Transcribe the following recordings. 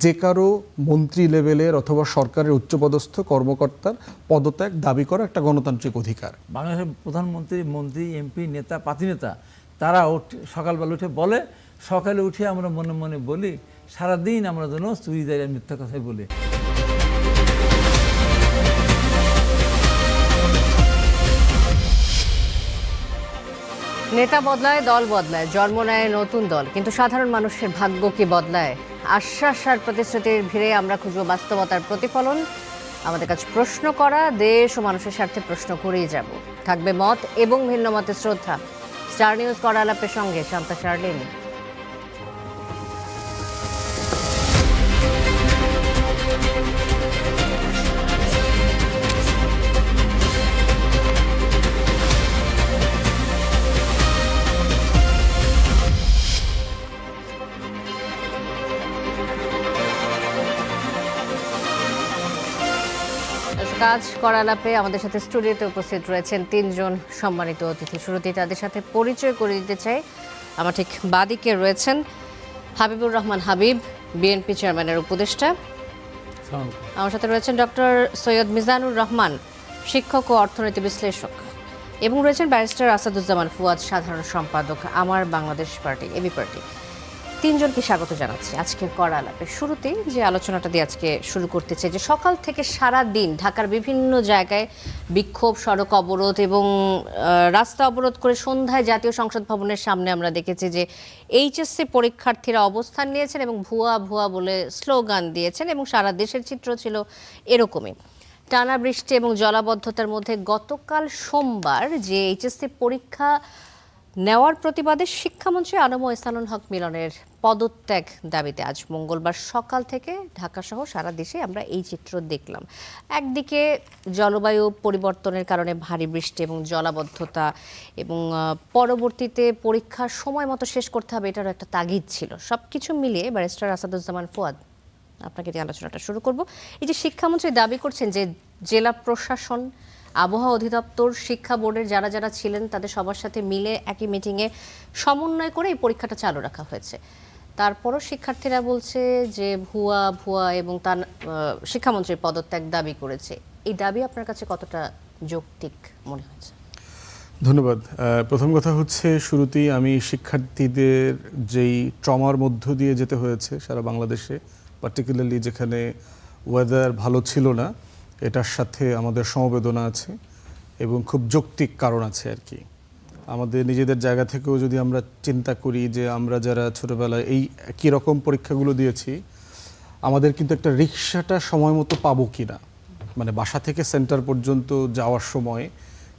যে কারো মন্ত্রী লেভেলের অথবা সরকারের উচ্চপদস্থ কর্মকর্তার পদত্যাগ দাবি করা একটা গণতান্ত্রিক অধিকার। বাংলাদেশের প্রধানমন্ত্রী, মন্ত্রী, এমপি, নেতা, পাতিনেতা তারা সকালবেলা উঠে বলে, সকালে উঠে আমরা মনে মনে বলি, সারাদিন আমরা যেন চুরি দাঁড়িয়ে মিথ্যা কথাই বলি। নেতা বদলায়, দল বদলায়, জন্ম নেয় নতুন দল, কিন্তু সাধারণ মানুষের ভাগ্য কি বদলায়? আশ্বাস আর প্রতিশ্রুতির ভিড়ে আমরা খুঁজব বাস্তবতার প্রতিফলন। আমাদের কাছে প্রশ্ন করা, দেশ ও মানুষের স্বার্থে প্রশ্ন করেই যাব। থাকবে মত এবং ভিন্ন মতের শ্রদ্ধা। স্টার নিউজ কড়া আলাপের সঙ্গে শান্তা শার্লিন। কাজ করা আলাপে আমাদের সাথে স্টুডিওতে উপস্থিত রয়েছেন তিনজন সম্মানিত অতিথি। শুরুতেই তাদের সাথে পরিচয় করে দিতে চাই। আমার ঠিক বাদিকে রয়েছেন হাবিবুর রহমান হাবিব, বিএনপি চেয়ারম্যানের উপদেষ্টা। আমার সাথে রয়েছেন ডক্টর সৈয়দ মিজানুর রহমান, শিক্ষক ও অর্থনীতি বিশ্লেষক, এবং রয়েছেন ব্যারিস্টার আসাদুজ্জামান ফুয়াদ, সাধারণ সম্পাদক আমার বাংলাদেশ পার্টি, এবি পার্টি। তিনজনকে স্বাগত জানাচ্ছি আজকের কড়া আলাপে। শুরুতেই যে আলোচনাটা দিয়ে আজকে শুরু করতে চাই, যে সকাল থেকে সারা দিন ঢাকার বিভিন্ন জায়গায় বিক্ষোভ, সড়ক অবরোধ এবং রাস্তা অবরোধ করে সন্ধ্যায় জাতীয় সংসদ ভবনের সামনে আমরা দেখেছি যে এইচএসসি পরীক্ষার্থীরা অবস্থান নিয়েছেন এবং ভুয়া ভুয়া বলে স্লোগান দিয়েছেন, এবং সারা দেশের চিত্র ছিল এরকমই। টানা বৃষ্টি এবং জলাবদ্ধতার মধ্যে গতকাল সোমবার যে এইচএসসি পরীক্ষা নেওয়ার প্রতিবাদে শিক্ষামন্ত্রী আনম ইহসানুল হক মিলনের পদত্যাগ দাবিতে আজ মঙ্গলবার সকাল থেকে ঢাকাসহ সারা দেশে আমরা এই চিত্র দেখলাম। একদিকে জলবায়ু পরিবর্তনের কারণে ভারী বৃষ্টি এবং জলাবদ্ধতা, এবং পরবর্তীতে পরীক্ষা সময় মতো শেষ করতে হবে, এটারও একটা তাগিদ ছিল। সব কিছু মিলিয়ে ব্যারিস্টার আসাদুজ্জামান ফুয়াদ, আপনাকে দিয়ে আলোচনাটা শুরু করব। এই যে শিক্ষামন্ত্রী দাবি করছেন যে জেলা প্রশাসন, আবহাওয়া অধিদপ্তর, শিক্ষা বোর্ডের যারা যারা ছিলেন তাদের সবার সাথে মিলে একই মিটিংয়ে সমন্বয় করে এই পরীক্ষাটা চালু রাখা হয়েছে, তারপরও শিক্ষার্থীরা বলছে যে ভুয়া ভুয়া, এবং তার শিক্ষামন্ত্রীর পদত্যাগ দাবি করেছে। এই দাবি আপনার কাছে কতটা যৌক্তিক মনে হয়েছে? ধন্যবাদ। প্রথম কথা হচ্ছে, শুরুতেই আমি শিক্ষার্থীদের যেই ট্রমার মধ্য দিয়ে যেতে হয়েছে সারা বাংলাদেশে, পার্টিকুলারলি যেখানে ওয়েদার ভালো ছিল না, এটার সাথে আমাদের সমবেদনা আছে এবং খুব যৌক্তিক কারণ আছে আর কি। আমাদের নিজেদের জায়গা থেকেও যদি আমরা চিন্তা করি যে আমরা যারা ছোটোবেলায় এই একই রকম পরীক্ষাগুলো দিয়েছি, আমাদের কিন্তু একটা রিক্সাটা সময় মতো পাবো কি না, মানে বাসা থেকে সেন্টার পর্যন্ত যাওয়ার সময়,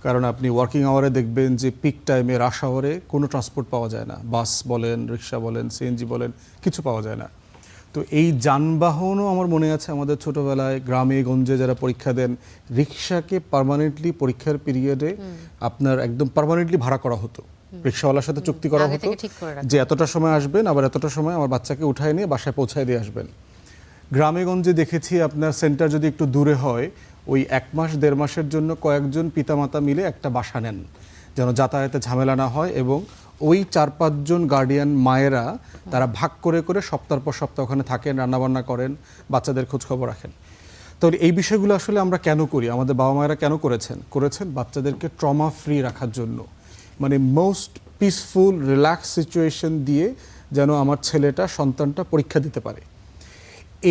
কারণ আপনি ওয়ার্কিং আওয়ারে দেখবেন যে পিক টাইমে, রাশ আওয়ারে কোনো ট্রান্সপোর্ট পাওয়া যায় না, বাস বলেন, রিক্সা বলেন, সিএনজি বলেন, কিছু পাওয়া যায় না। তো এই যানবাহনও আমার মনে আছে আমাদের ছোটোবেলায় গ্রামে গঞ্জে যারা পরীক্ষা দেন, রিক্সাকে পার্মানেন্টলি পরীক্ষার পিরিয়ডে আপনার একদম পার্মানেন্টলি ভাড়া করা হতো, রিক্সাওয়ালার সাথে চুক্তি করা হতো যে এতটা সময় আসবেন, আবার এতটা সময় আমার বাচ্চাকে উঠায় নিয়ে বাসায় পৌঁছায় দিয়ে আসবেন। গ্রামে গঞ্জে দেখেছি আপনার সেন্টার যদি একটু দূরে হয়, ওই 1 মাস 1.5 মাসের জন্য কয়েকজন পিতামাতা মিলে একটা বাসা নেন, যেন যাতায়াতে ঝামেলা না হয়, এবং ওই 4-5 জন গার্ডিয়ান মায়েরা তারা ভাগ করে করে সপ্তাহের পর সপ্তাহ ওখানে থাকেন, রান্নাবান্না করেন, বাচ্চাদের খোঁজখবর রাখেন। তো এই বিষয়গুলো আসলে আমরা কেন করি, আমাদের বাবা মায়েরা কেন করেছেন বাচ্চাদেরকে ট্রমা ফ্রি রাখার জন্য, মানে মোস্ট পিসফুল রিল্যাক্স সিচুয়েশন দিয়ে যেন আমার ছেলেটা, সন্তানটা পরীক্ষা দিতে পারে।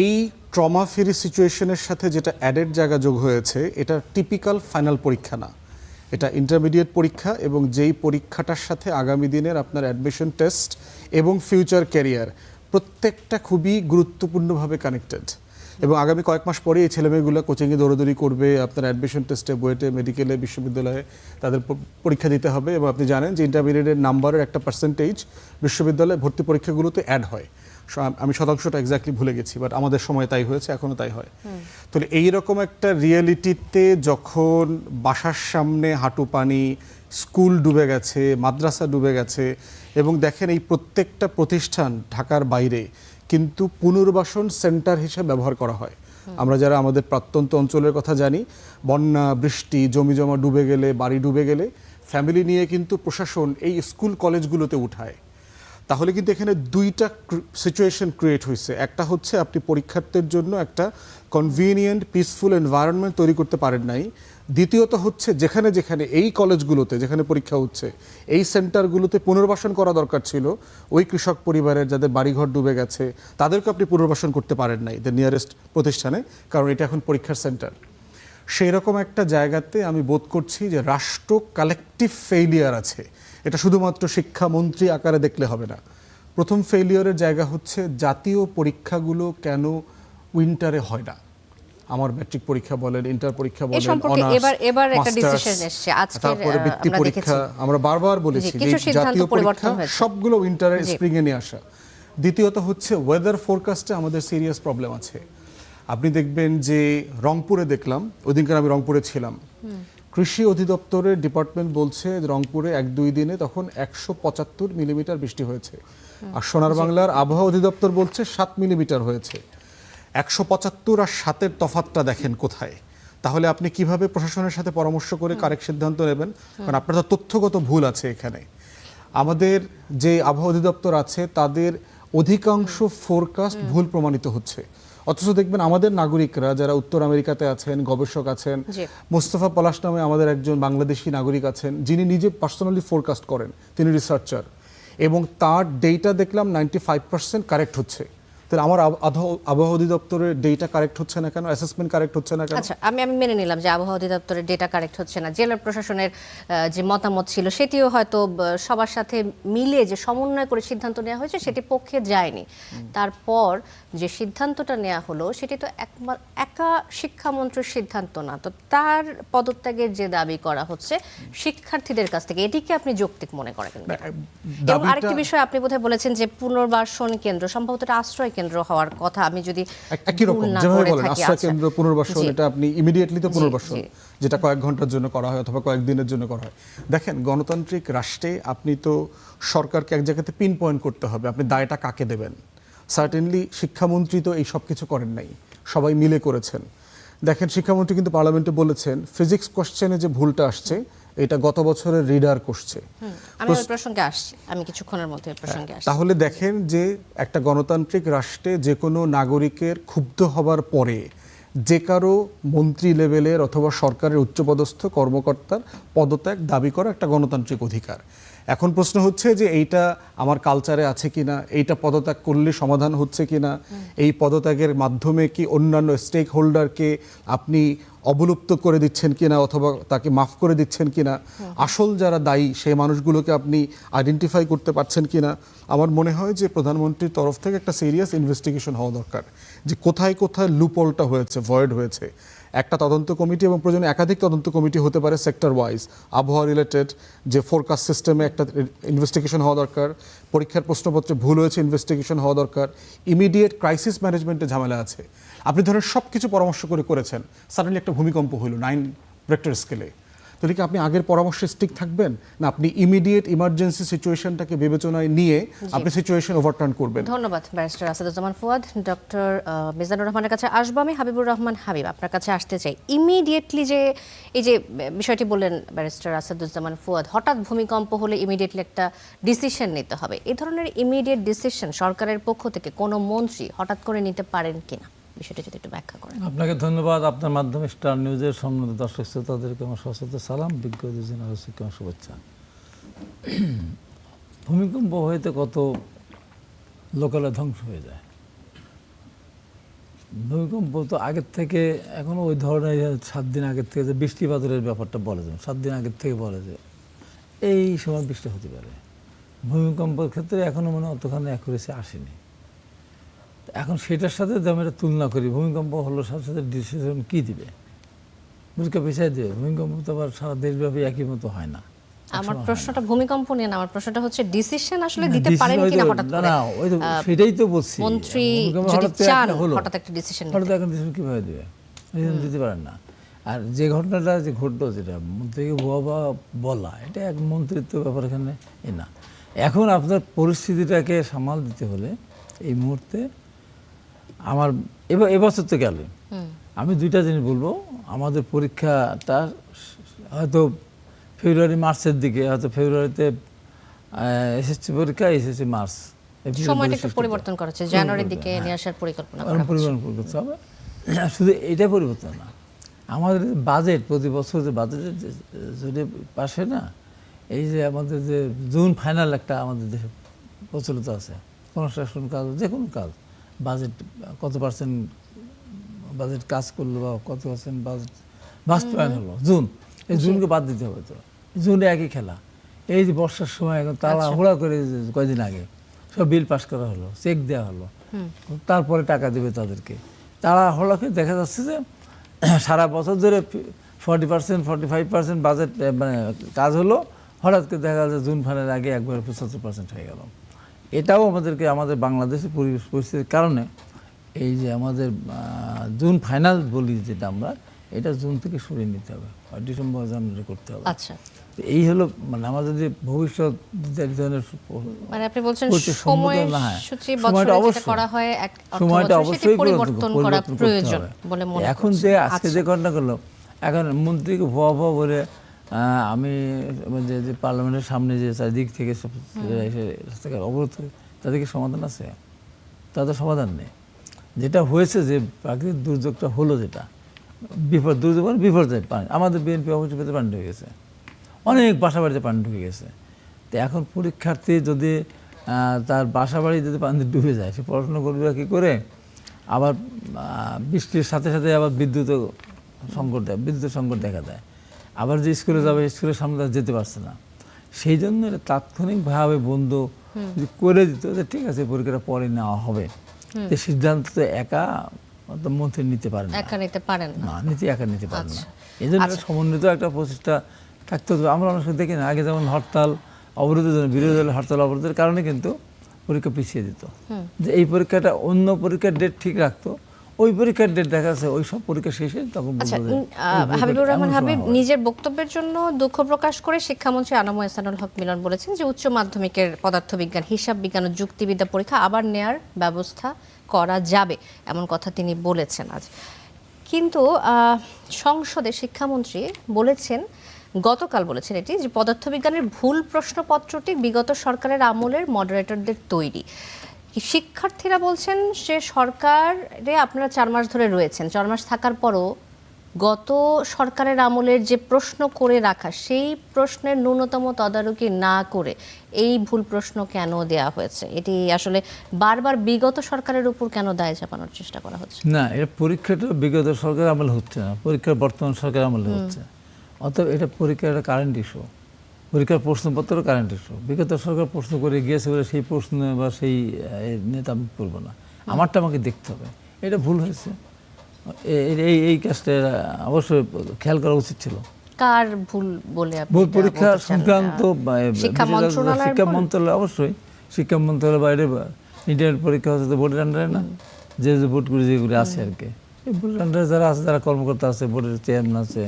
এই ট্রমা ফ্রি সিচুয়েশনের সাথে যেটা অ্যাডেড জায়গা যোগ হয়েছে, এটা টিপিক্যাল ফাইনাল পরীক্ষা না, এটা ইন্টারমিডিয়েট পরীক্ষা, এবং যেই পরীক্ষাটার সাথে আগামী দিনের আপনার অ্যাডমিশন টেস্ট এবং ফিউচার ক্যারিয়ার প্রত্যেকটা খুবই গুরুত্বপূর্ণভাবে কানেক্টেড। এবং আগামী কয়েক মাস পরে এই ছেলেমেয়েগুলো কোচিংয়ে দৌড়াদৌড়ি করবে, আপনার অ্যাডমিশন টেস্টে, বুয়েটে, মেডিকেলে, বিশ্ববিদ্যালয়ে তাদের পরীক্ষা দিতে হবে। এবং আপনি জানেন যে ইন্টারমিডিয়েটের নাম্বারের একটা পার্সেন্টেজ বিশ্ববিদ্যালয়ে ভর্তি পরীক্ষাগুলোতে অ্যাড হয়। আমি শতাংশটা এক্স্যাক্টলি ভুলে গেছি, বাট আমাদের সময় তাই হয়েছে, এখনও তাই হয়। তো এইরকম একটা রিয়েলিটিতে যখন বাসার সামনে হাঁটু পানি, স্কুল ডুবে গেছে, মাদ্রাসা ডুবে গেছে, এবং দেখেন এই প্রত্যেকটা প্রতিষ্ঠান ঢাকার বাইরে কিন্তু পুনর্বাসন সেন্টার হিসেবে ব্যবহার করা হয়। আমরা যারা আমাদের প্রত্যন্ত অঞ্চলের কথা জানি, বন্যা, বৃষ্টি, জমি জমা ডুবে গেলে, বাড়ি ডুবে গেলে ফ্যামিলি নিয়ে কিন্তু প্রশাসন এই স্কুল কলেজগুলোতে উঠায়। তাহলে কিন্তু এখানে দুইটা সিচুয়েশন ক্রিয়েট হয়েছে। একটা হচ্ছে আপনি পরীক্ষার্থীর জন্য একটা কনভিনিয়েন্ট পিসফুল এনভায়রনমেন্ট তৈরি করতে পারেন নাই। দ্বিতীয়ত হচ্ছে যেখানে যেখানে এই কলেজগুলোতে যেখানে পরীক্ষা হচ্ছে এই সেন্টারগুলোতে পুনর্বাসন করা দরকার ছিল ওই কৃষক পরিবারের যাদের বাড়িঘর ডুবে গেছে তাদেরকে আপনি পুনর্বাসন করতে পারেন নাই দ্য নিয়ারেস্ট প্রতিষ্ঠানে, কারণ এটা এখন পরীক্ষার সেন্টার। সেই রকম একটা জায়গাতে আমি বোধ করছি যে রাষ্ট্র কালেকটিভ ফেইলিয়ার আছে। এটা শুধুমাত্র শিক্ষামন্ত্রী আকারে দেখলে হবে না। প্রথম ফেইলিয়ারের জায়গা হচ্ছে জাতীয় পরীক্ষাগুলো কেন উইন্টারে হয় না। আমার ম্যাট্রিক পরীক্ষা বলেন, ইন্টার পরীক্ষা বলেন, এবার একটা ডিসিশন এসেছে আজকে, তারপরে বৃত্তি পরীক্ষা, আমরা বারবার বলেছি যে জাতীয় পরীক্ষা সবগুলো উইন্টারে স্প্রিং এ নিয়ে আসা। দ্বিতীয়ত হচ্ছে ওয়েদার ফোরকাস্টে আমাদের সিরিয়াস প্রবলেম আছে। আপনি দেখবেন যে রংপুরে দেখলাম, ওইদিনকার আমি রংপুরে ছিলাম, কৃষি অধিদপ্তরের ডিপার্টমেন্ট বলছে রংপুরে 1-2 দিনে তখন 175 মিলিমিটার বৃষ্টি হয়েছে, আর সোনার বাংলার আবহাওয়া অধিদপ্তর বলছে 7 মিলিমিটার হয়েছে। 175 আর 7-এর তফাৎটা দেখেন কোথায়। তাহলে আপনি কিভাবে প্রশাসনের সাথে পরামর্শ করে কারেক্ট সিদ্ধান্ত নেবেন? কারণ আপনার তো তথ্যগত ভুল আছে এখানে। আমাদের যে আবহাওয়া অধিদপ্তর আছে তাদের অধিকাংশ ফোরকাস্ট ভুল প্রমাণিত হচ্ছে। অথচ দেখবেন আমাদের নাগরিকরা যারা উত্তর আমেরিকাতে আছেন, গবেষক আছেন, মোস্তফা পলাশ নামে আমাদের একজন বাংলাদেশি নাগরিক আছেন যিনি নিজে পার্সোনালি ফোরকাস্ট করেন, তিনি রিসার্চার, এবং তার ডেটা দেখলাম 95% কারেক্ট হচ্ছে। তাহলে আমার আবহাওয়া অধিদপ্তরের ডেটা কারেক্ট হচ্ছে না কেন? অ্যাসেসমেন্ট কারেক্ট হচ্ছে না কেন? আচ্ছা, আমি মেনে নিলাম যে আবহাওয়া অধিদপ্তরের ডেটা কারেক্ট হচ্ছে না। জেলা প্রশাসনের যে মতামত ছিল সেটিও হয়তো সবার সাথে মিলে যে সমন্বয় করে সিদ্ধান্ত নেওয়া হয়েছে সেটি পক্ষে যায়নি। তারপর যে সিদ্ধান্তটা নেওয়া হলো সেটি তো একা শিক্ষামন্ত্রীর সিদ্ধান্ত না, তো তার পদত্যাগের যে দাবি করা হচ্ছে শিক্ষার্থীদের কাছ থেকে, এটিকে আপনি যৌক্তিক মনে করেন? এবং আরেকটি বিষয় আপনি বোধহয় বলেছেন যে পুনর্বাসন কেন্দ্র সম্ভবত আশ্রয় কেন্দ্র হওয়ার কথা, আমি যদি একই রকম যেভাবে বলেন আশ্রয় কেন্দ্র পুনর্বাসন, এটা আপনি ইমিডিয়েটলি তো পুনর্বাসন যেটা কয়েক ঘন্টার জন্য করা হয় অথবা কয়েকদিনের জন্য করা হয়। দেখেন, গণতান্ত্রিক রাষ্ট্রে আপনি তো সরকারকে এক জায়গাতে পিন পয়েন্ট করতে হবে, আপনি দায়টা কাকে দেবেন। সার্টেনলি শিক্ষামন্ত্রী তো এই সব কিছু করেন নাই, সবাই মিলে করেছেন। দেখেন, শিক্ষামন্ত্রী কিন্তু পার্লামেন্টে বলেছেন ফিজিক্স কোশ্চেনে যে ভুলটা আসছে এটা গত বছরের রিডার করছে। আমি ওই প্রসঙ্গে আসছি, আমি কিছুক্ষণের মধ্যে প্রসঙ্গে আসছি। তাহলে দেখেন যে একটা গণতান্ত্রিক রাষ্ট্রে যে কোনো নাগরিকের ক্ষুব্ধ হবার পরে যে কারো মন্ত্রী লেভেলের অথবা সরকারের উচ্চপদস্থ কর্মকর্তার পদত্যাগ দাবি করা একটা গণতান্ত্রিক অধিকার। এখন প্রশ্ন হচ্ছে যে এইটা আমার কালচারে আছে কিনা, এইটা পদত্যাগ করলে সমাধান হচ্ছে কিনা, এই পদত্যাগের মাধ্যমে কি অন্যান্য স্টেক হোল্ডারকে আপনি অবলুপ্ত করে দিচ্ছেন কিনা অথবা তাকে মাফ করে দিচ্ছেন কিনা, আসল যারা দায়ী সেই মানুষগুলোকে আপনি আইডেন্টিফাই করতে পারছেন কিনা। আমার মনে হয় যে প্রধানমন্ত্রীর তরফ থেকে একটা সিরিয়াস ইনভেস্টিগেশন হওয়া দরকার যে কোথায় কোথায় লুপহোলটা হয়েছে, ভয়েড হয়েছে। একটা তদন্ত কমিটি এবং প্রয়োজনে একাধিক তদন্ত কমিটি হতে পারে সেক্টর ওয়াইজ, আবহাওয়া রিলেটেড যে ফোরকাস্ট সিস্টেমে একটা ইনভেস্টিগেশন হওয়া দরকার, পরীক্ষার প্রশ্নপত্রে ভুল হয়েছে ইনভেস্টিগেশন হওয়া দরকার, ইমিডিয়েট ক্রাইসিস ম্যানেজমেন্টে ঝামেলা আছে। আপনি ধরেন সব কিছু পরামর্শ করেছেন, সাডেনলি একটা ভূমিকম্প হইল 9 রেক্টর স্কেলে, তাহলে কি আপনি আগের পরামর্শে স্টিক থাকবেন না আপনি ইমিডিয়েট ইমার্জেন্সি সিচুয়েশনটাকে বিবেচনায় নিয়ে আপনি সিচুয়েশন ওভারটার্ন করবেন? ধন্যবাদ ব্যারিস্টার আসাদুজ্জামান ফুয়াদ। ডক্টর মিজানুর রহমানের কাছে আসবো আমি। হাবিবুর রহমান হাবিব, আপনার কাছে আসতে চাই। ইমিডিয়েটলি যে এই যে বিষয়টি বললেন ব্যারিস্টার আসাদুজ্জামান ফুয়াদ, হঠাৎ ভূমিকম্প হলে ইমিডিয়েটলি একটা ডিসিশন নিতে হবে, এই ধরনের ইমিডিয়েট ডিসিশন সরকারের পক্ষ থেকে কোনো মন্ত্রী হঠাৎ করে নিতে পারেন কিনা, বিষয়টি যদি একটু ব্যাখ্যা করেন। আপনাকে ধন্যবাদ। আপনার মাধ্যমে স্টার নিউজের সম্মানিত দর্শক শ্রোতাদেরকে আমার সশস্ত্র সালাম, বিজ্ঞ দুজন আলোচককে আমার শুভেচ্ছা। ভূমিকম্প হইতে কত লোকালয় ধ্বংস হয়ে যায়। ভূমিকম্প তো আগের থেকে এখনো ওই ধরনের 7 দিন আগের থেকে যে বৃষ্টিপাতের ব্যাপারটা বলে যায়, 7 দিন আগের থেকে বলে যে এই সময় বৃষ্টি হতে পারে। ভূমিকম্পের ক্ষেত্রে এখনো মনে অতখানি অ্যাকুরেসি আসেনি। এখন সেটার সাথে যদি আমরা তুলনা করি, ভূমিকম্প হলো সাথে সাথে ডিসিশন কী দিবে, ভূমিকা পিছিয়ে দেবে। ভূমিকম্প তো আবার সারা দেশব্যাপী একই মতো হয় না। আমার প্রশ্নটা ভূমিকম্প নিয়ে না, আমার প্রশ্নটা হচ্ছে ডিসিশন আসলে দিতে পারেন কিনা হঠাৎ করে। না, ওই তো সেটাই তো বলছি, মন্ত্রী যদি চান হঠাৎ একটা ডিসিশন নিতে, হঠাৎ একটা ডিসিশন কিভাবে দিবে, দিতে পারেন না। আর যে ঘটনাটা যে ঘটলো, যেটা মন্ত্রীকে ভুয়া বলা, এটা এক মন্ত্রিত্ব ব্যাপার এখানে না। এখন আপনার পরিস্থিতিটাকে সামাল দিতে হলে এই মুহূর্তে আমার এবছর তো গেল, আমি 2টা জিনিস বলবো। আমাদের পরীক্ষাটা হয়তো ফেব্রুয়ারি মার্চের দিকে, হয়তো ফেব্রুয়ারিতে এসএসসি পরীক্ষা এসএসসি মার্চ সময়টা একটু পরিবর্তন করা হচ্ছে, জানুয়ারির দিকে নিয়ে আসার পরিকল্পনা করা হচ্ছে। পরিবর্তন করতে হবে। শুধু এটা পরিবর্তন না, আমাদের বাজেট প্রতি বছর যে বাজেটের যদি পাশে না, এই যে আমাদের যে জুন ফাইনাল একটা আমাদের দেশে প্রচলিত আছে, কনস্ট্রাকশন কাজ যে কোনো কাজ, বাজেট কত পার্সেন্ট বাজেট কাজ করলো বা কত পার্সেন্ট বাজেট বাস্তবায়ন হলো, জুন, এই জুনকে বাদ দিতে হবে। তো জুনে একই খেলা। এই যে বর্ষার সময় এখন তাড়াহুড়া করে কয়দিন আগে সব বিল পাস করা হলো, চেক দেওয়া হলো, তারপরে টাকা দেবে তাদেরকে। তাড়াহুড়াকে দেখা যাচ্ছে যে সারা বছর ধরে 40% 45% বাজেট মানে কাজ হলো, হঠাৎ করে দেখা যাচ্ছে জুন ফাইনালের আগে একবারে 75% হয়ে গেল। এটাও আমাদেরকে আমাদের বাংলাদেশের পরিবেশ পরিস্থিতির কারণে এই যে আমাদের জুন ফাইনাল বলি যেটা আমরা, এটা জুন থেকে সরিয়ে নিতে হবে, ডিসেম্বর জানুয়ারি করতে হবে। আচ্ছা, তো এই হলো মানে আমাদের যে ভবিষ্যৎ ধরনের মানে আপনি বলছেন সময়সূচি বছরে যেটা করা হয় সময়টা অবশ্যই পরিবর্তন করা প্রয়োজন বলে মনে করছেন। এখন যে আজকে যে ঘটনা করলো, এখন মন্ত্রীকে ভুয়া ভুয়া বলে আমি যে পার্লামেন্টের সামনে যে চারিদিক থেকে সব এসে অবরোধ, তাদেরকে সমাধান আছে? তাদের সমাধান নেই। যেটা হয়েছে যে প্রাকৃতিক দুর্যোগটা হলো, যেটা দুর্যোগ মানে বিপর্যয়, পানি, আমাদের বিএনপি অফিসের ভেতরে পানি ঢুকে গেছে, অনেক বাসা বাড়িতে পানি ঢুকে গেছে। তো এখন পরীক্ষার্থী যদি তার বাসা বাড়ি যদি পানিতে ডুবে যায়, সে পড়াশোনা করবে কী করে? আবার বৃষ্টির সাথে সাথে আবার বিদ্যুতের সংকট দেখা দেয়। আবার যে স্কুলে যাবে, স্কুলের সামনে তারা যেতে পারছে না। সেই জন্য এটা তাৎক্ষণিকভাবে বন্ধ যদি করে দিত যে ঠিক আছে পরীক্ষাটা পরে নেওয়া হবে, তো সিদ্ধান্ত তো একা মন্ত্রী নিতে পারেন না, একা নিতে পারেন না, একা নিতে পারেন না। এই জন্য সমন্বিত একটা প্রচেষ্টা থাকতে হবে। আমরা অনেক সময় দেখি না, আগে যেমন হরতাল অবরোধের জন্য, বিরোধী দলের হরতাল অবরোধের কারণে কিন্তু পরীক্ষা পিছিয়ে দিত, যে এই পরীক্ষাটা অন্য পরীক্ষার ডেট ঠিক রাখতো, ওই পরীক্ষার ডেট দেখা যাচ্ছে ওই সব পরীক্ষা শেষে তখন। হাবিবুর রহমান হাবিব নিজের বক্তব্যের জন্য দুঃখ প্রকাশ করে শিক্ষামন্ত্রী আনাম এহসানুল হক মিলন বলেছেন যে উচ্চ মাধ্যমিকের পদার্থবিজ্ঞান, হিসাব বিজ্ঞান ও যুক্তিবিদ্যা পরীক্ষা আবার নেয়ার ব্যবস্থা করা যাবে, এমন কথা তিনি বলেছেন আজ। কিন্তু সংসদে শিক্ষামন্ত্রী বলেছেন, গতকাল বলেছেন এটি, যে পদার্থবিজ্ঞানের ভুল প্রশ্নপত্রটি বিগত সরকারের আমলের মডারেটরদের তৈরি। শিক্ষার্থীরা বলছেন সে সরকারে আপনারা 4 মাস ধরে রয়েছেন, 4 মাস থাকার পরও গত সরকারের আমলের যে প্রশ্ন করে রাখা, সেই প্রশ্নের ন্যূনতম তদারকি না করে এই ভুল প্রশ্ন কেন দেয়া হয়েছে? এটি আসলে বারবার বিগত সরকারের উপর কেন দায় চাপানোর চেষ্টা করা হচ্ছে? না, এটা পরীক্ষাটা বিগত সরকারের আমলে হচ্ছে না, পরীক্ষার বর্তমান সরকারের আমলে হচ্ছে। অতএব এটা পরীক্ষার একটা কারেন্ট ইস্যু, পরীক্ষার প্রশ্নপত্রের কারেন্ট ইস্যু। বিগত সরকার প্রশ্ন করে গিয়েছে বলে সেই প্রশ্ন বা সেই নেতা আমি করবো না, আমারটা আমাকে দেখতে হবে। এটা ভুল হয়েছে, এই কাজটা অবশ্যই খেয়াল করা উচিত ছিল। কার ভুল বলে আপনি? ভুল পরীক্ষা সংক্রান্ত শিক্ষা মন্ত্রণালয়, অবশ্যই শিক্ষা মন্ত্রণালয়ের বাইরে ইন্টারনেট পরীক্ষা হচ্ছে বোর্ডের আন্ডারে না, যে বোর্ডগুলি যেগুলি আছে আর কি, এই বোর্ডের আন্ডারে যারা আছে, যারা কর্মকর্তা আছে, বোর্ডের চেয়ারম্যান আছে,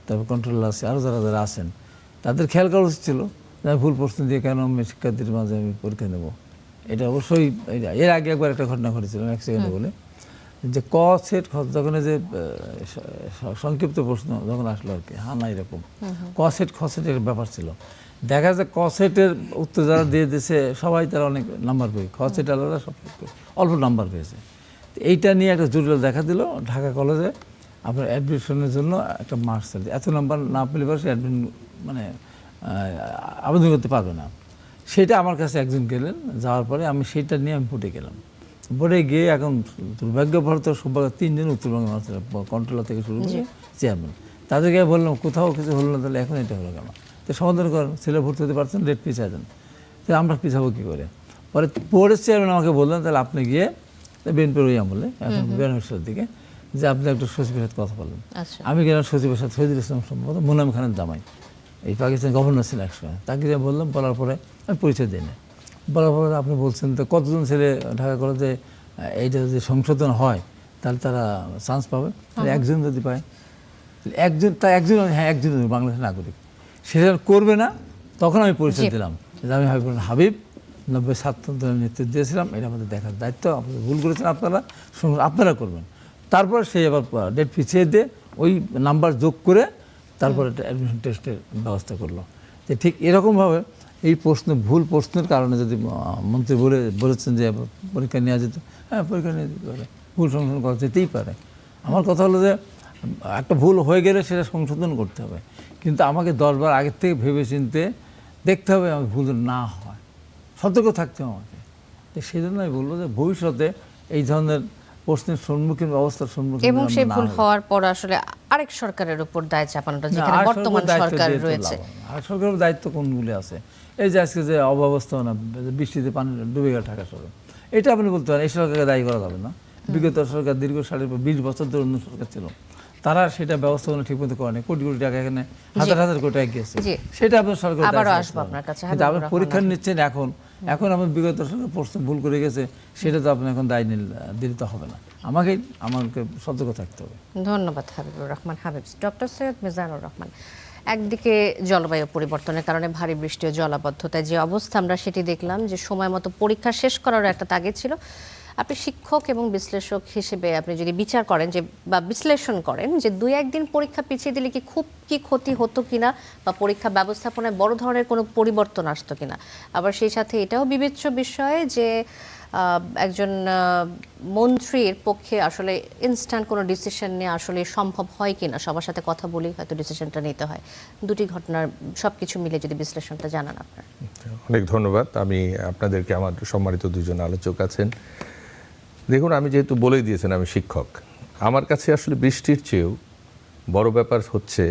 তারপর কন্ট্রোলার আছে, আরও যারা আছেন, তাদের খেয়াল করা উচিত ছিল ভুল প্রশ্ন দিয়ে কেন আমি শিক্ষার্থীর মাঝে আমি পরীক্ষা নেব। এটা অবশ্যই এর আগে একবার একটা ঘটনা ঘটেছিল, এক সেকেন্ডে বলে, যে ক সেট যখন যে সংক্ষিপ্ত প্রশ্ন যখন আসলো আর কি, না এরকম ক সেট খ সেটের ব্যাপার ছিল। দেখা যায় ক সেটের উত্তর যারা দিয়ে দিয়েছে সবাই তারা অনেক নাম্বার পেয়ে, খ সেট আলাদা সব অল্প নাম্বার পেয়েছে। এইটা নিয়ে একটা জটিল দেখা দিল ঢাকা কলেজে, আপনার অ্যাডমিশনের জন্য একটা মার্কস চাইছে, এত নাম্বার না পেলে পরে সে মানে আবেদন করতে পারবে না। সেটা আমার কাছে একজন গেলেন, যাওয়ার পরে আমি সেইটা নিয়ে আমি ভোটে গেলাম। ভোটে গিয়ে এখন দুর্ভাগ্যবশত সৌভাগ্য 3 জন উত্তরবঙ্গের মানুষ, কন্ট্রোলার থেকে শুরু করে চেয়ারম্যান, তাদেরকে বললাম কোথাও কিছু হলো না, তাহলে এখন এটা হলো কেন? তো সমাধান করেন, ছেলে ভর্তি হতে পারছেন, ডেট পিছিয়ে দেন। তো আমরা পিছাবো কী করে? পরে বোর্ডের চেয়ারম্যান আমাকে বললেন, তাহলে আপনি গিয়ে বিএনপির ওই আমলে এখন বিয়ানবের দিকে, যে আপনি একটা সচিবের সাথে কথা বলেন। আমি গেলাম সচিবের সাথে, শহীদুল ইসলাম সম্ভবত মুনাম খানের জামাই, এই পাকিস্তান গভর্নর ছিলেন একসময়, তাকে যে বললাম, বলার পরে আমি পরিচয় দিই না। বলার পরে আপনি বলছেন তো কতজন ছেলে ঢাকা কলেজে এইটা যদি সংশোধন হয় তাহলে তারা চান্স পাবে, তাহলে একজন যদি পায়, একজন হ্যাঁ একজন বাংলাদেশের নাগরিক, সেটা করবে না। তখন আমি পরিচয় দিলাম যে আমি হাবিব 90 ছাত্রদের নেতৃত্ব দিয়েছিলাম, এটা আমাদের দেখার দায়িত্ব, আপনাদের ভুল করেছেন আপনারা করবেন। তারপর সে আবার ডেট পিছিয়ে দিয়ে ওই নাম্বার যোগ করে তারপরে একটা অ্যাডমিশন টেস্টের ব্যবস্থা করলো। যে ঠিক এরকমভাবে এই প্রশ্ন ভুল প্রশ্নের কারণে যদি মন্ত্রী বলেছেন যে পরীক্ষা নেওয়া যেত, হ্যাঁ পরীক্ষা নিয়ে যেতে পারে, ভুল সংশোধন করা যেতেই পারে। আমার কথা হলো যে একটা ভুল হয়ে গেলে সেটা সংশোধন করতে হবে, কিন্তু আমাকে 10 বার আগের থেকে ভেবে চিনতে দেখতে হবে আমার ভুল না হয়, সতর্ক থাকতে হবে আমাকে। তো সেই জন্য আমি বলবো যে ভবিষ্যতে এই ধরনের প্রশ্নের সম্মুখীন, অবস্থার সম্মুখীন এবং আমরা সেই না ভুল হই। হওয়ার পর আসলে আরেক সরকারের উপর দায় চাপানোটা, না, যেখানে আর বর্তমান সরকারের দায়িত্ব সরকার দিয়ে তো রয়েছে। লাভ হবে না। আর সরকারের দায়িত্ব কোনগুলি আছে? এই যে আজকে যে অব্যবস্থাপনা, বৃষ্টিতে পানি ডুবে গেল ঢাকা শহরে, এটা আপনি বলতে পারেন এই সরকারকে দায়ী করা যাবে না। বিগত সরকার দীর্ঘ 20 বছর ধরে অন্য সরকার ছিল, তারা সেটা ব্যবস্থাপনা ঠিকমতো করেনি, কোটি কোটি টাকা এখানে হাজার হাজার কোটি টাকা গিয়েছে, জি। সেটা আপনার সরকার আবারও আসবো আপনার কাছে, কিন্তু আপনি হাবিবুর পরীক্ষা রহমান। নিচ্ছেন এখন আমার বিগত সরকার প্রশ্ন ভুল করে গেছে, সেটা তো আপনি এখন দায় দিতে হবে না, আমাকে সতর্ক থাকতে হবে। ধন্যবাদ হাবিবুর রহমান হাবিব। ডক্টর সৈয়দ মিজানুর রহমান, একদিকে জলবায়ু পরিবর্তনের কারণে ভারী বৃষ্টি ও জলাবদ্ধতায় যে অবস্থা, আমরা সেটি দেখলাম যে সময় মতো পরীক্ষা শেষ করারও একটা তাগিদ ছিল। আপনি শিক্ষক এবং বিশ্লেষক হিসেবে আপনি যদি বিচার করেন যে বা বিশ্লেষণ করেন যে 2-1 দিন পরীক্ষা পিছিয়ে দিলে কি ক্ষতি হতো কিনা, বা পরীক্ষা ব্যবস্থাপনায় বড় ধরনের কোনো পরিবর্তন আসতো কিনা, আবার সেই সাথে এটাও বিবেচ্য বিষয় যে একজন মন্ত্রীর পক্ষে আসলে ইনস্ট্যান্ট কোনো ডিসিশন নেওয়া আসলে সম্ভব হয় কিনা, সবার সাথে কথা বলেই হয়তো ডিসিশনটা নিতে হয়। দুটি ঘটনার সব কিছু মিলে যদি বিশ্লেষণটা জানান আপনার। অনেক ধন্যবাদ। আমি আপনাদেরকে, আমার সম্মানিত দুজন আলোচক আছেন, দেখুন আমি যেহেতু বলেই দিয়েছেন আমি শিক্ষক, আমার কাছে আসলে বৃষ্টির চেয়েও বড় ব্যাপার হচ্ছে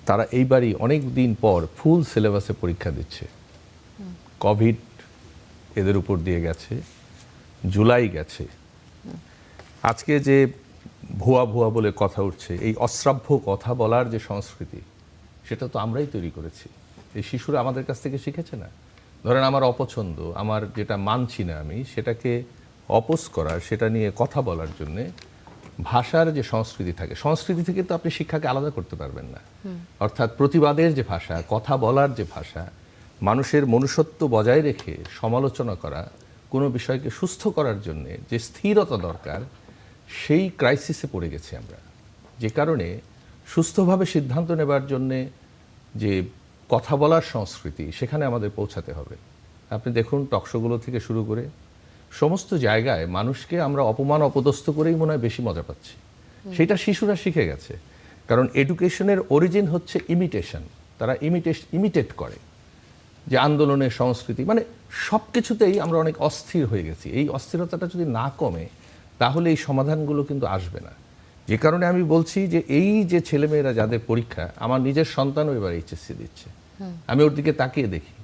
তারা এইবারই অনেক দিন পর ফুল সিলেবাসে পরীক্ষা দিচ্ছে। কোভিড এদের উপর দিয়ে গেছে, জুলাই গেছে, আজকে যে ভুয়া ভুয়া বলে কথা উঠছে, এই অশ্রাব্য কথা বলার যে সংস্কৃতি, সেটা তো আমরাই তৈরি করেছি। এই শিশুরা আমাদের কাছ থেকে শিখেছে না। ধরেন আমার অপছন্দ, আমার যেটা মানছি না আমি, সেটাকে অপোজ করার, সেটা নিয়ে কথা বলার জন্যে ভাষার যে সংস্কৃতি থাকে, সংস্কৃতি থেকে তো আপনি শিক্ষাকে আলাদা করতে পারবেন না। অর্থাৎ প্রতিবাদের যে ভাষা, কথা বলার যে ভাষা, মানুষের মনুষ্যত্ব বজায় রেখে সমালোচনা করা, কোনো বিষয়কে সুস্থ করার জন্যে যে স্থিরতা দরকার, সেই ক্রাইসিসে পড়ে গেছি আমরা। যে কারণে সুস্থভাবে সিদ্ধান্ত নেবার জন্যে যে কথা বলার সংস্কৃতি, সেখানে আমাদের পৌঁছাতে হবে। আপনি দেখুন টকশোগুলো থেকে শুরু করে সমস্ত জায়গায় মানুষকে আমরা অপমান অপদস্থ করেই মনে হয় বেশি মজা পাচ্ছি। সেটা শিশুরা শিখে গেছে, কারণ এডুকেশনের অরিজিন হচ্ছে ইমিটেশন। তারা ইমিটেট করে, যে আন্দোলনের সংস্কৃতি, মানে সব কিছুতেই আমরা অনেক অস্থির হয়ে গেছি। এই অস্থিরতাটা যদি না কমে, তাহলে এই সমাধানগুলো কিন্তু আসবে না। যে কারণে আমি বলছি যে এই যে ছেলেমেয়েরা যাদের পরীক্ষা, আমার নিজের সন্তানও এবার এইচএসসি দিচ্ছে, আমি ওর দিকে তাকিয়ে দেখি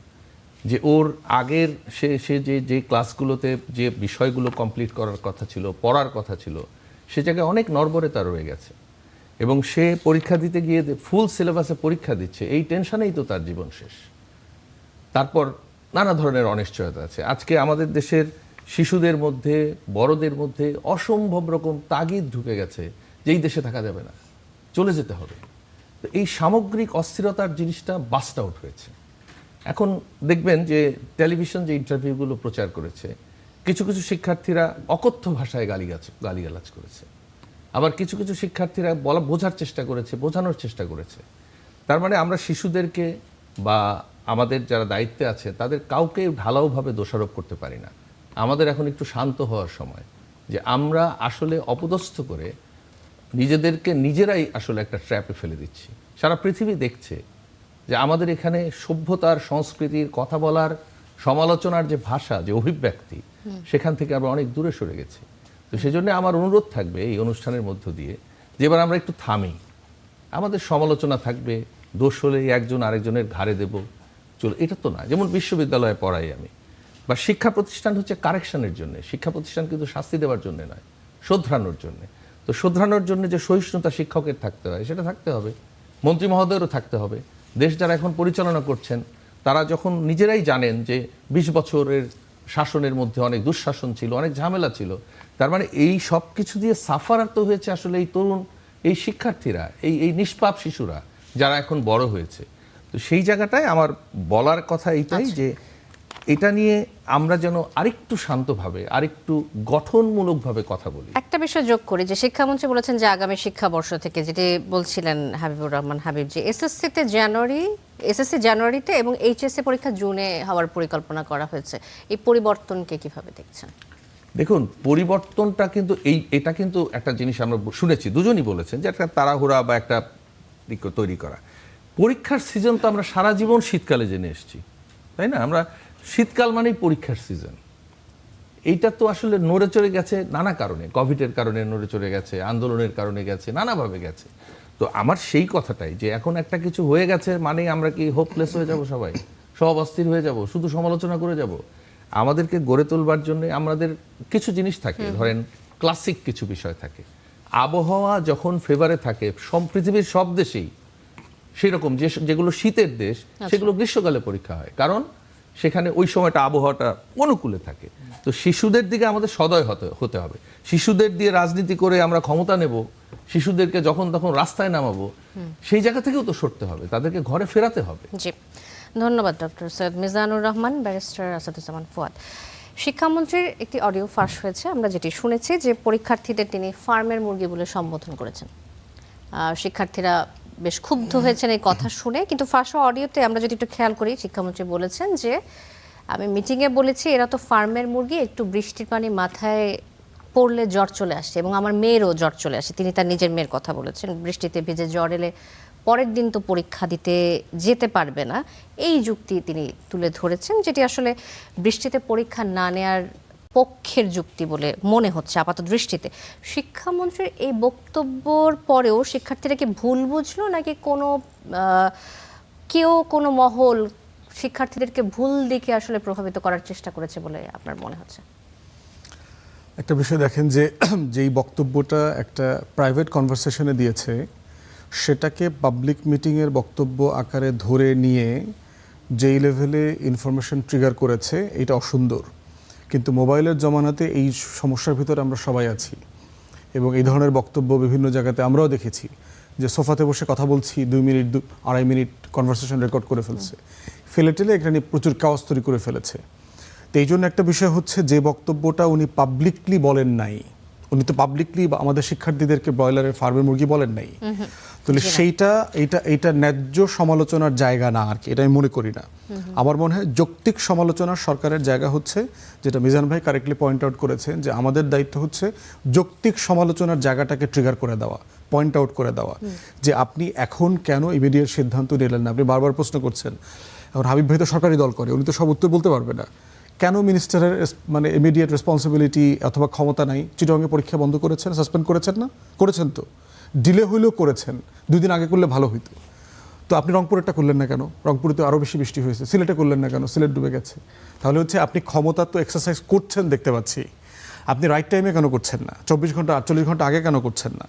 যে ওর আগের সে যে ক্লাসগুলোতে যে বিষয়গুলো কমপ্লিট করার কথা ছিল, পড়ার কথা ছিল, সে জায়গায় অনেক নড়বড়ে রয়ে গেছে, এবং সে পরীক্ষা দিতে গিয়ে ফুল সিলেবাসে পরীক্ষা দিচ্ছে, এই টেনশনেই তো তার জীবন শেষ। তারপর নানা ধরনের অনিশ্চয়তা আছে। আজকে আমাদের দেশের শিশুদের মধ্যে, বড়দের মধ্যে অসম্ভব রকম তাগিদ ঢুকে গেছে যে এই দেশে থাকা যাবে না, চলে যেতে হবে। তো এই সামগ্রিক অস্থিরতার জিনিসটা বাস্ট আউট হয়েছে। এখন দেখবেন যে টেলিভিশন যে ইন্টারভিউগুলো প্রচার করেছে, কিছু কিছু শিক্ষার্থীরা অকথ্য ভাষায় গালিগালাজ করেছে, আবার কিছু কিছু শিক্ষার্থীরা বোঝার চেষ্টা করেছে, বোঝানোর চেষ্টা করেছে। তার মানে আমরা শিশুদেরকে বা আমাদের যারা দায়িত্বে আছে তাদের কাউকে ঢালাওভাবে দোষারোপ করতে পারি না। আমাদের এখন একটু শান্ত হওয়ার সময়, যে আমরা আসলে অপদস্থ করে নিজেদেরকে নিজেরাই আসলে একটা ট্র্যাপে ফেলে দিচ্ছি। সারা পৃথিবী দেখছে যে আমাদের এখানে সভ্যতার, সংস্কৃতির, কথা বলার, সমালোচনার যে ভাষা, যে অভিব্যক্তি, সেখান থেকে আমরা অনেক দূরে সরে গেছি। তো সেজন্য আমার অনুরোধ থাকবে এই অনুষ্ঠানের মধ্য দিয়ে যে এবার আমরা একটু থামি। আমাদের সমালোচনা থাকবে, দোষ হলে একজন আরেকজনের ঘাড়ে দেব, চলো, এটা তো না। যেমন বিশ্ববিদ্যালয়ে পড়াই আমি, বা শিক্ষা প্রতিষ্ঠান হচ্ছে কারেকশনের জন্য, শিক্ষা প্রতিষ্ঠান কিন্তু শাস্তি দেওয়ার জন্য নয়, শোধরানোর জন্য। তো শোধরানোর জন্য যে সহিষ্ণুতা শিক্ষকের থাকতে হয়, সেটা থাকতে হবে, মন্ত্রী মহোদয়েরও থাকতে হবে। দেশ যারা এখন পরিচালনা করছেন, তারা যখন নিজেরাই জানেন যে 20 বছরের শাসনের মধ্যে অনেক দুঃশাসন ছিল, অনেক ঝামেলা ছিল, তার মানে এই সব কিছু দিয়ে সাফার তো হয়েছে আসলে এই তরুণ, এই শিক্ষার্থীরা, এই নিষ্পাপ শিশুরা যারা এখন বড় হয়েছে। তো সেই জায়গাটায় আমার বলার কথা এইটাই যে এটা নিয়ে আমরা যেন আরেকটু শান্তভাবে, আরেকটু গঠনমূলকভাবে কথা বলি। একটা বিষয় যোগ করি যে শিক্ষামন্ত্রী বলেছেন যে আগামী শিক্ষাবর্ষ থেকে, যেটি বলছিলেন হাবিবুর রহমান হাবিব, যে এসএসসিতে জানুয়ারি এসএসসি জানুয়ারিতে এবং এইচএসসি পরীক্ষা জুনে হওয়ার পরিকল্পনা করা হয়েছে, এই পরিবর্তনকে কিভাবে দেখছেন? দেখুন, পরিবর্তনটা কিন্তু এটা কিন্তু একটা জিনিস আমরা শুনেছি, দুজনই বলেছেন যে একটা তাড়াহুড়া বা একটা তৈরি করা। পরীক্ষার সিজন তো আমরা সারা জীবন শীতকালে জেনে এসেছি, তাই না? আমরা শীতকাল মানেই পরীক্ষার সিজন। এইটা তো আসলে নড়ে চড়ে গেছে নানা কারণে, কোভিডের কারণে নড়ে চড়ে গেছে, আন্দোলনের কারণে গেছে, নানাভাবে গেছে। তো আমার সেই কথাটাই যে এখন একটা কিছু হয়ে গেছে মানে আমরা কি হোপলেস হয়ে যাব, সব অস্থির হয়ে যাব, শুধু সমালোচনা করে যাব? আমাদেরকে গড়ে তোলবার জন্য আমাদের কিছু জিনিস থাকে, ধরেন ক্লাসিক কিছু বিষয় থাকে। আবহাওয়া যখন ফেভারে থাকে পৃথিবীর সব দেশেই সেরকম, যেগুলো শীতের দেশ সেগুলো গ্রীষ্মকালে পরীক্ষা হয়, কারণ সেখানে ওই সময়টা আবহাওয়াটা অনুকূলে থাকে। তো শিশুদের দিকে আমাদের সদয় হতে হবে। শিশুদের দিয়ে রাজনীতি করে আমরা ক্ষমতা নেব, শিশুদেরকে যখন তখন রাস্তায় নামাবো, সেই জায়গা থেকেও তো সরতে হবে, তাদেরকে ঘরে ফেরাতে হবে। জি, ধন্যবাদ ডক্টর সৈয়দ মিজানুর রহমান, ব্যারিস্টার আসাদুজ্জামান ফুয়াদ। শিক্ষামন্ত্রীর একটি অডিও ফাঁস হয়েছে, আমরা যেটি শুনেছি যে পরীক্ষার্থীদের তিনি ফার্মের মুরগি বলে সম্বোধন করেছেন। শিক্ষার্থীরা বেশ ক্ষুব্ধ হয়েছেন এই কথা শুনে, কিন্তু ফাঁস অডিওতে আমরা যদি একটু খেয়াল করি, শিক্ষামন্ত্রী বলেছেন যে আমি মিটিংয়ে বলেছি এরা তো ফার্মের মুরগি, একটু বৃষ্টির পানি মাথায় পড়লে জ্বর চলে আসছে এবং আমার মেয়েরও জ্বর চলে আসে। তিনি তার নিজের মেয়ের কথা বলেছেন, বৃষ্টিতে ভিজে জ্বর এলে পরের দিন তো পরীক্ষা দিতে যেতে পারবে না, এই যুক্তি তিনি তুলে ধরেছেন, যেটি আসলে বৃষ্টিতে পরীক্ষা না নেয়ার পক্ষের যুক্তি বলে মনে হচ্ছে আপাত দৃষ্টিতে। শিক্ষামন্ত্রীর এই বক্তব্যর পরেও শিক্ষার্থীরা কি ভুল বুঝলো, নাকি কোনো মহল শিক্ষার্থীদেরকে ভুল দিকে আসলে প্রভাবিত করার চেষ্টা করেছে বলে আপনার মনে হচ্ছে? একটা বিষয় দেখেন যে যেই বক্তব্যটা একটা প্রাইভেট কনভারসেশনে দিয়েছে, সেটাকে পাবলিক মিটিংয়ের বক্তব্য আকারে ধরে নিয়ে যেই লেভেলে ইনফরমেশন ট্রিগার করেছে, এটা অসুন্দর। কিন্তু মোবাইলের জমানাতে এই সমস্যার ভিতরে আমরা সবাই আছি, এবং এই ধরনের বক্তব্য বিভিন্ন জায়গাতে আমরাও দেখেছি যে সোফাতে বসে কথা বলছি, 2 মিনিট 2.5 মিনিট কনভারসেশন রেকর্ড করে ফেলছে, ফেলে টেলে এখানে প্রচুর কাওয়াজ তৈরি করে ফেলেছে। তো এই জন্য একটা বিষয় হচ্ছে, যে বক্তব্যটা উনি পাবলিকলি বলেন নাই, উনি তো পাবলিকলি আমাদের শিক্ষার্থীদেরকে ব্রয়লারের ফার্মের মুরগি বলেন নাই, তাহলে এইটা ন্যায্য সমালোচনার জায়গা না আর কি, এটা আমি মনে করি না। আমার মনে হয় যৌক্তিক সমালোচনার সরকারের জায়গা হচ্ছে, যেটা মিজান ভাই কারেক্টলি পয়েন্ট আউট করেছেন, যে আমাদের দায়িত্ব হচ্ছে যৌক্তিক সমালোচনার জায়গাটাকে ট্রিগার করে দেওয়া, পয়েন্ট আউট করে দেওয়া, যে আপনি এখন কেন ইমিডিয়েট সিদ্ধান্ত নিলেন না। আপনি বারবার প্রশ্ন করছেন, এখন হাবিব ভাই তো সরকারি দল করে, উনি তো সব উত্তর বলতে পারবে না। কেন মিনিস্টারের মানে ইমিডিয়েট রেসপন্সিবিলিটি অথবা ক্ষমতা নাই? চিটাগংয়ে পরীক্ষা বন্ধ করেছেন, সাসপেন্ড করেছেন না? করেছেন তো, ডিলে হইলেও করেছেন, 2 দিন আগে করলে ভালো হইতো। তো আপনি রংপুরেরটা করলেন না কেন? রংপুরে তো আরও বেশি বৃষ্টি হয়েছে। সিলেটে করলেন না কেন? সিলেট ডুবে গেছে। তাহলে হচ্ছে আপনি ক্ষমতা তো এক্সারসাইজ করছেন দেখতে পাচ্ছি, আপনি রাইট টাইমে কেন করছেন না? 24 ঘন্টা 48 ঘন্টা আগে কেন করছেন না?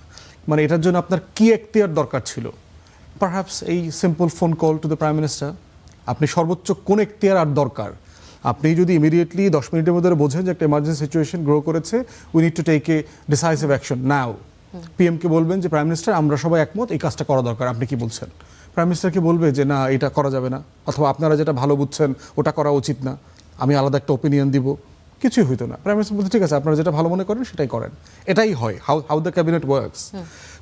মানে এটার জন্য আপনার কি এখতিয়ার দরকার ছিল? পারহ্যাপস এই simple phone call to the prime minister. আপনি সর্বোচ্চ কোন এখতিয়ার আর দরকার? আপনি যদি ইমিডিয়েটলি 10 মিনিটের মধ্যে বোঝেন যে একটা এমার্জেন্সি সিচুয়েশন গ্রো করেছে, we need to take a decisive action now, পিএমকে বলবেন যে প্রাইম মিনিস্টার আমরা সবাই একমত, এই কাজটা করা দরকার, আপনি কি বলছেন? প্রাইম মিনিস্টারকে বলবে যে না, এটা করা যাবে না, অথবা আপনারা যেটা ভালো বুঝছেন ওটা করা উচিত না, আমি আলাদা একটা ওপিনিয়ন দিব, কিছুই হইতো না। প্রাইম মিনিস্টার বলতে ঠিক আছে, আপনারা যেটা ভালো মনে করেন সেটাই করেন। এটাই হয় হাউ দ্য ক্যাবিনেট ওয়ার্কস।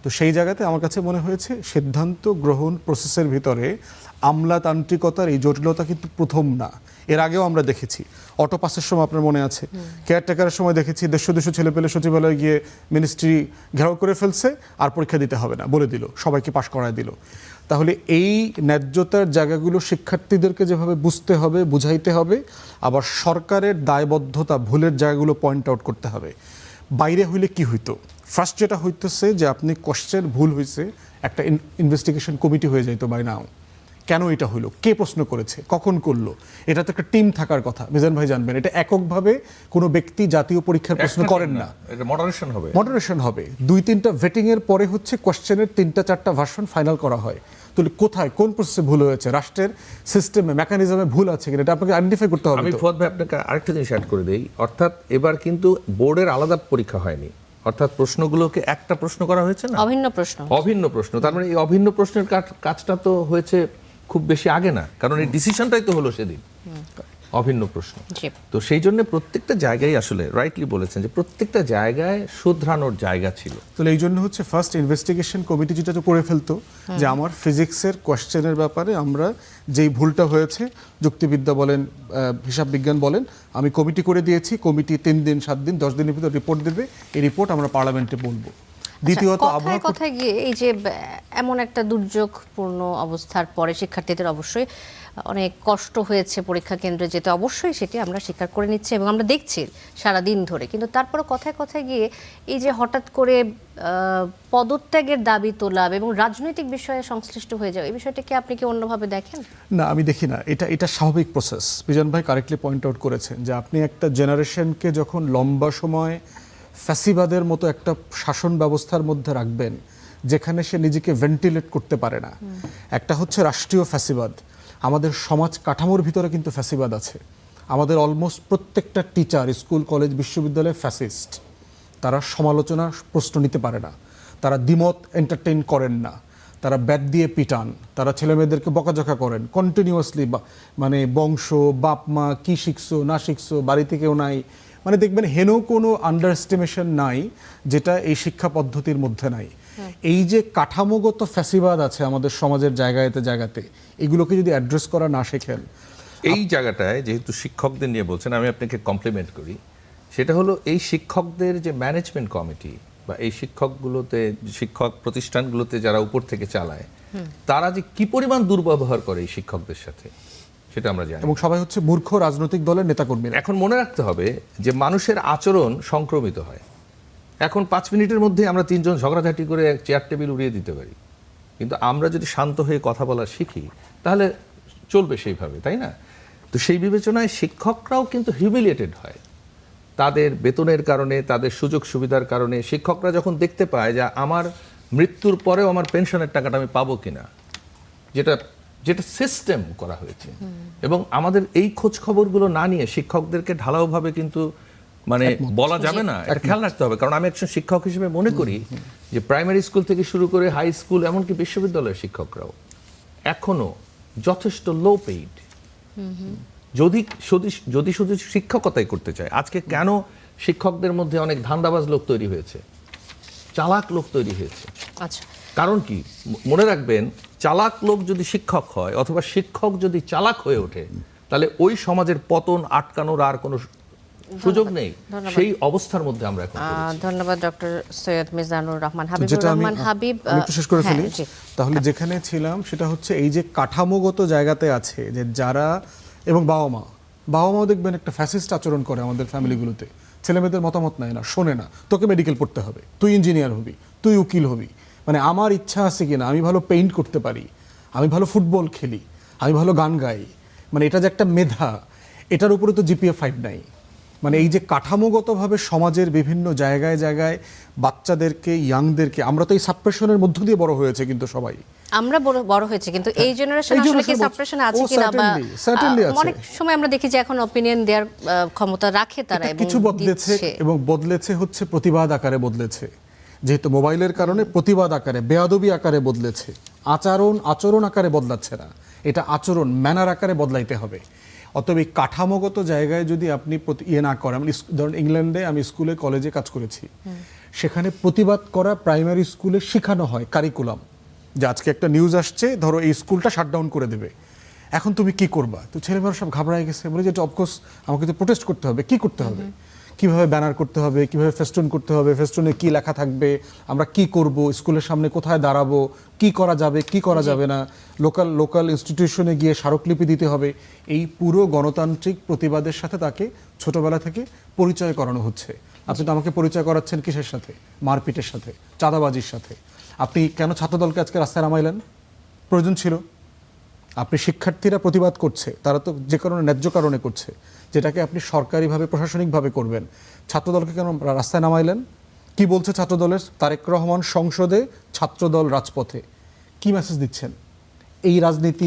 তো সেই জায়গাতে আমার কাছে মনে হয়েছে সিদ্ধান্ত গ্রহণ প্রসেসের ভিতরে আমলাতান্ত্রিকতার এই জটিলতা কিন্তু প্রথম না, এর আগেও আমরা দেখেছি। অটো পাসের সময় আপনার মনে আছে, কেয়ারটেকারের সময় দেখেছি 150 ছেলেপেলে সচিবালয়ে গিয়ে মিনিস্ট্রি ঘেরাও করে ফেলছে, আর পরীক্ষা দিতে হবে না বলে দিল, সবাইকে পাশ করায় দিল। তাহলে এই ন্যায্যতার জায়গাগুলো শিক্ষার্থীদেরকে যেভাবে বুঝতে হবে, বুঝাইতে হবে, আবার সরকারের দায়বদ্ধতা ভুলের জায়গাগুলো পয়েন্ট আউট করতে হবে। বাইরে হইলে কি হইতো? ফার্স্ট যেটা হইতেছে যে আপনি কোশ্চেন ভুল হয়েছে, একটা ইনভেস্টিগেশন কমিটি হয়ে যাইতো বাই নাও। কেন এটা হলো, কে প্রশ্ন করেছে, কখন করলো, এটা তো একটা টিম থাকার কথা। মিজান ভাই জানবেন, এটা এককভাবে কোনো ব্যক্তি জাতীয় পরীক্ষার প্রশ্ন করেন না, এটা মডারেশন হবে। 2-3টা ভেটিং এর পরে হচ্ছে কোশ্চেনের 3-4টা ভার্সন ফাইনাল করা হয়। তাহলে কোথায় কোন প্রসেসে ভুল হয়েছে, রাষ্ট্রের সিস্টেমে মেকানিজমে ভুল আছে কিনা, এটা আপনাকে আইডেন্টিফাই করতে হবে। আমি ফুয়াদ ভাই আপনাকে আরেকটা জিনিস অ্যাড করে দেই, অর্থাৎ এবার কিন্তু বোর্ডের আলাদা পরীক্ষা হয়নি, অর্থাৎ প্রশ্নগুলোকে একটা প্রশ্ন করা হয়েছে না, অভিন্ন প্রশ্ন। তার মানে এই অভিন্ন প্রশ্নের কাজটা তো হয়েছে খুব বেশি আগে না, কারণ এই ডিসিশনটাই তো হলো সেদিন। অভিন্ন প্রশ্ন। জি। তো সেই জন্য প্রত্যেকটা জায়গায় আসলে রাইটলি বলেছেন যে প্রত্যেকটা জায়গায় শুধরানোর জায়গা ছিল। তাহলে এই জন্য হচ্ছে ফার্স্ট ইনভেস্টিগেশন কমিটি যেটা তো করে ফেলতো যে আমার ফিজিক্সের কোয়েশ্চেনের ব্যাপারে আমরা যেই ভুলটা হয়েছে, যুক্তিবিদ্যা বলেন, হিসাব বিজ্ঞান বলেন, আমি কমিটি করে দিয়েছি, কমিটি 3 দিন 7 দিন 10 দিনের ভিতর রিপোর্ট দেবে, এই রিপোর্ট আমরা পার্লামেন্টে বলবো। দ্বিতীয়ত কথায় কথায় গিয়ে এই যে এমন একটা দুর্যোগপূর্ণ অবস্থার পরে শিক্ষার্থীদের অবশ্যই অনেক কষ্ট হয়েছে পরীক্ষা কেন্দ্রে যেতে, অবশ্যই সেটি আমরা স্বীকার করে নিচ্ছি এবং আমরা দেখছি সারা দিন ধরে, কিন্তু তারপরে কথায় কথায় গিয়ে এই যে হঠাৎ করে পদত্যাগের দাবি তোলা এবং রাজনৈতিক বিষয়ে সংশ্লিষ্ট হয়ে যাওয়া, এই বিষয়টাকে আপনি কি অন্যভাবে দেখেন? না, আমি দেখি না, এটা স্বাভাবিক প্রসেস। বিজন ভাই কারেক্টলি পয়েন্ট আউট করেছেন যে আপনি একটা জেনারেশনকে যখন লম্বা সময় ফ্যাসিবাদের মতো একটা শাসন ব্যবস্থার মধ্যে রাখবেন যেখানে সে নিজেকে ভেন্টিলেট করতে পারে না, একটা হচ্ছে রাষ্ট্রীয় ফ্যাসিবাদ, আমাদের সমাজ কাঠামোর ভিতরে কিন্তু ফ্যাসিবাদ আছে। আমাদের অলমোস্ট প্রত্যেকটা টিচার স্কুল কলেজ বিশ্ববিদ্যালয়ে ফ্যাসিস্ট। তারা সমালোচনা প্রশ্ন নিতে পারে না, তারা দ্বিমত এন্টারটেইন করেন না, তারা ব্যাট দিয়ে পিটান, তারা ছেলেমেয়েদেরকে বকাঝকা করেন কন্টিনিউয়াসলি, মানে বংশ, বাপ মা, কী শিখছো না শিখছো, বাড়িতে কেউ নাই, মানে দেখবেন হেন কোনো আন্ডারএস্টিমেশন নাই যেটা এই শিক্ষা পদ্ধতির মধ্যে নাই। এই যে কাঠামোগত ফ্যাসিবাদ আছে আমাদের সমাজের জায়গাতে, এগুলোকে যদি অ্যাড্রেস করা না শেখেন, এই জায়গাটায় যেহেতু শিক্ষকদের নিয়ে বলছেন, আমি আপনাকে কমপ্লিমেন্ট করি। সেটা হলো এই শিক্ষকদের যে ম্যানেজমেন্ট কমিটি বা এই শিক্ষক প্রতিষ্ঠানগুলোতে যারা উপর থেকে চালায়, তারা যে কি পরিমাণ দুর্ব্যবহার করে এই শিক্ষকদের সাথে সেটা আমরা জানি। এবং সবাই হচ্ছে মূর্খ রাজনৈতিক দলের নেতাকর্মীরা। এখন মনে রাখতে হবে যে মানুষের আচরণ সংক্রমিত হয়। এখন 5 মিনিটের মধ্যে আমরা 3 জন ঝগড়াঝাটি করে চেয়ার টেবিল উড়িয়ে দিতে পারি, কিন্তু আমরা যদি শান্ত হয়ে কথা বলা শিখি তাহলে চলবে সেইভাবে, তাই না? তো সেই বিবেচনায় শিক্ষকরাও কিন্তু হিউমিলিয়েটেড হয় তাদের বেতনের কারণে, তাদের সুযোগ সুবিধার কারণে। শিক্ষকরা যখন দেখতে পায় যে আমার মৃত্যুর পরেও আমার পেনশনের টাকাটা আমি পাবো কিনা, যেটা সিস্টেম করা হয়েছে, এবং আমাদের এই খোঁজ খবরগুলো না নিয়ে শিক্ষকদেরকে ঢালাওভাবে কিন্তু মানে বলা যাবে না, এটা খেয়াল রাখতে হবে। কারণ আমি একজন শিক্ষক হিসেবে মনে করি যে প্রাইমারি স্কুল থেকে শুরু করে হাই স্কুল, এমনকি বিশ্ববিদ্যালয়ের শিক্ষকরাও এখনো যথেষ্ট লো পেইড। যদি শুধু শিক্ষকতাই করতে চায়, আজকে কেন শিক্ষকদের মধ্যে অনেক ধান্দাবাজ লোক তৈরি হয়েছে, চালাক লোক তৈরি হয়েছে? আচ্ছা, কারণ কি মনে রাখবেন, চালাক লোক যদি শিক্ষক হয় অথবা শিক্ষক যদি চালাক হয়ে ওঠে, তাহলে ওই সমাজের পতন আটকানোর আর কোনো সুযোগ নেই। সেই অবস্থার মধ্যে আমরা এখন পড়েছি। ধন্যবাদ ডক্টর সৈয়দ মিজানুর রহমান। হাবিবুর যেটা আমি রহমান হাবিব, একটু শেষ করে ফেলি, হ্যাঁ, জি। তাহলে যেখানে ছিলাম সেটা হচ্ছে এই যে কাঠামোগত জায়গাতে আছে যে যারা, এবং বাবা মাও দেখবেন একটা ফ্যাসিস্ট আচরণ করে আমাদের ফ্যামিলিগুলোতে, ছেলেমেয়েদের মতামত নেয় না, শোনে না, তোকে মেডিকেল পড়তে হবে, তুই ইঞ্জিনিয়ার হবি, তুই উকিল হবি, মানে আমার ইচ্ছা আছে কিনা, আমি ভালো পেইন্ট করতে পারি, আমি ভালো ফুটবল খেলি, আমি ভালো গান গাই, মানে এটা যে একটা মেধা, এটার উপরে তো জিপিএ 5 নাই। মানে এই যে কাঠামোগতভাবে সমাজের বিভিন্ন জায়গায় বাচ্চাদেরকে, ইয়াংদেরকে, আমরা তো এই সাপ্রেশনের মধ্য দিয়ে বড় হয়েছে কিন্তু সবাই, আমরা বড় হয়েছে, কিন্তু এই জেনারেশন আসলে কি সাপ্রেশন আছে কিনা, বা অনেক সময় আমরা দেখি যে এখন অপিনিয়ন দেওয়ার ক্ষমতা রাখে তারা, এবং কিছু বদলেছে, এবং বদলেছে হচ্ছে প্রতিবাদ আকারে বদলেছে, যেহেতু মোবাইলের কারণে প্রতিবাদ আকারে, বেয়াদবি আকারে বদলেছে, আচরণ আকারে বদলাচ্ছে না, এটা আচরণ ম্যানার আকারে বদলাইতে হবে। অতএব এই কাঠামোগত জায়গায় যদি আপনি না করেন, ধরুন ইংল্যান্ডে আমি স্কুলে কলেজে কাজ করেছি, সেখানে প্রতিবাদ করা প্রাইমারি স্কুলে শেখানো হয়, কারিকুলাম, যে আজকে একটা নিউজ আসছে, ধরো এই স্কুলটা শাটডাউন করে দেবে, এখন তুমি কি করবা? তো ছেলেমেয়েরা সব ঘাবড়ায় গেছে, বলে যে অফকোর্স আমাকে তো প্রোটেস্ট করতে হবে। কি করতে হবে? কিভাবে ব্যানার করতে হবে, কিভাবে ফেস্টুন করতে হবে, ফেস্টুনে কি লেখা থাকবে, আমরা কি করব, স্কুলের সামনে কোথায় দাঁড়াবো, কি করা যাবে কি করা যাবে না, লোকাল ইনস্টিটিউশনে গিয়ে স্মারকলিপি দিতে হবে। এই পুরো গণতান্ত্রিক প্রতিবাদের সাথে তাকে ছোটবেলা থেকে পরিচয় করানো হচ্ছে। আপনি তো আমাকে পরিচয় করাচ্ছেন কিসের সাথে? মারপিটের সাথে, চাঁদাবাজির সাথে। আপনি কেন ছাত্রদলকে আজকে রাস্তায় নামাইলেন? প্রয়োজন ছিল? আপনি শিক্ষার্থীরা প্রতিবাদ করছে, তারা তো যে কারণে ন্যায্য কারণে করছে, যেটাকে আপনি সরকারিভাবে প্রশাসনিকভাবে করবেন। ছাত্রদলকে কেন রাস্তায় নামাইলেন? কি বলছে ছাত্রদলের? তারেক রহমান সংসদে, ছাত্রদল রাজপথে। কি মেসেজ দিচ্ছেন? এই রাজনীতি,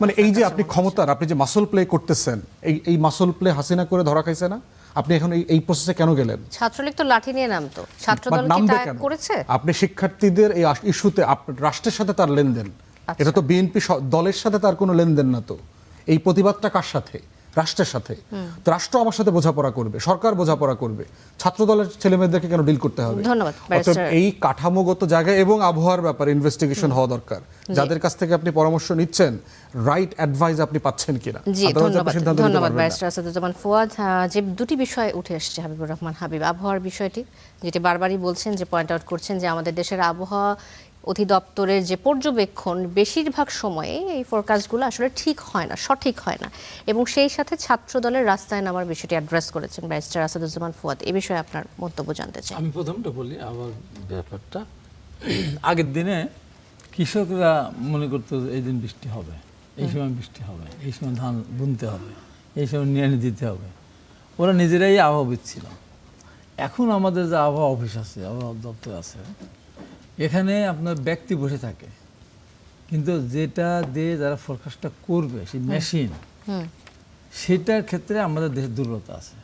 মানে এই যে আপনি ক্ষমতার, আপনি যে মাসল প্লে করতেছেন, এই মাসল প্লে হাসিনা করে ধরা খাইছে না? আপনি এখন এই প্রসেসে কেন গেলেন? ছাত্রলীগ তো লাঠি নিয়ে নামতো, ছাত্রদল কি তা করেছে? আপনি শিক্ষার্থীদের এই ইস্যুতে রাষ্ট্রের সাথে তার লেনদেন, এটা তো বিএনপি দলের সাথে তার কোনো লেনদেন না। তো এই প্রতিবাদটা কার সাথে? রাষ্ট্রের সাথে, তো রাষ্ট্র আমার সাথে বোঝাপড়া করবে, সরকার বোঝাপড়া করবে, ছাত্র দলের ছেলেমেয়েদেরকে কেন ডিল করতে হবে? ধন্যবাদ, অতএব ব্যারিস্টার। এই কাঠামোগত জায়গায় এবং আবহাওয়ার ব্যাপারে ইনভেস্টিগেশন হওয়া দরকার। যাদের কাছ থেকে আপনি পরামর্শ নিচ্ছেন, রাইট অ্যাডভাইস আপনি পাচ্ছেন কিনা? জি, Otherwise আপনি ধন্যবাদ সিদ্ধান্ত নিতে ধন্যবাদ পারবেন না। ব্যারিস্টার আসাদুজ্জামান ফুয়াদ। যে দুটি বিষয় উঠে এসেছে হাবিবুর রহমান হাবিব, আবহাওয়ার বিষয়টি যেটি বারবারই বলছেন, যে পয়েন্ট আউট করছেন যে আমাদের দেশের আবহাওয়া অধিদপ্তরের যে পর্যবেক্ষণ বেশিরভাগ সময়ে এই ফোরকাস্টগুলো আসলে ঠিক হয় না, সঠিক হয় না, এবং সেই সাথে ছাত্র দলের রাস্তায় নামার বিষয়টি অ্যাড্রেস করেছেন ব্যারিস্টার আসাদুজ্জামান ফুয়াদ। এই বিষয়ে আপনার মন্তব্য জানতে চাই। আমি প্রথমটা বলি আবার ব্যাপারটা, আগের দিনে কৃষকরা মনে করতো যে এই দিন বৃষ্টি হবে, এই সময় বৃষ্টি হবে, এই সময় ধান বুনতে হবে, এই সময় নিয়ে দিতে হবে, ওরা নিজেরাই আবহাওয়াবিদ ছিল। এখন আমাদের যে আবহাওয়া অফিস আছে, আবহাওয়া দপ্তর আছে, এখানে আপনার ব্যক্তি বসে থাকে, কিন্তু যেটা দিয়ে যারা ফোরকাস্টটা করবে সেই মেশিন, সেটার ক্ষেত্রে আমাদের দেশের দুর্বলতা আছে।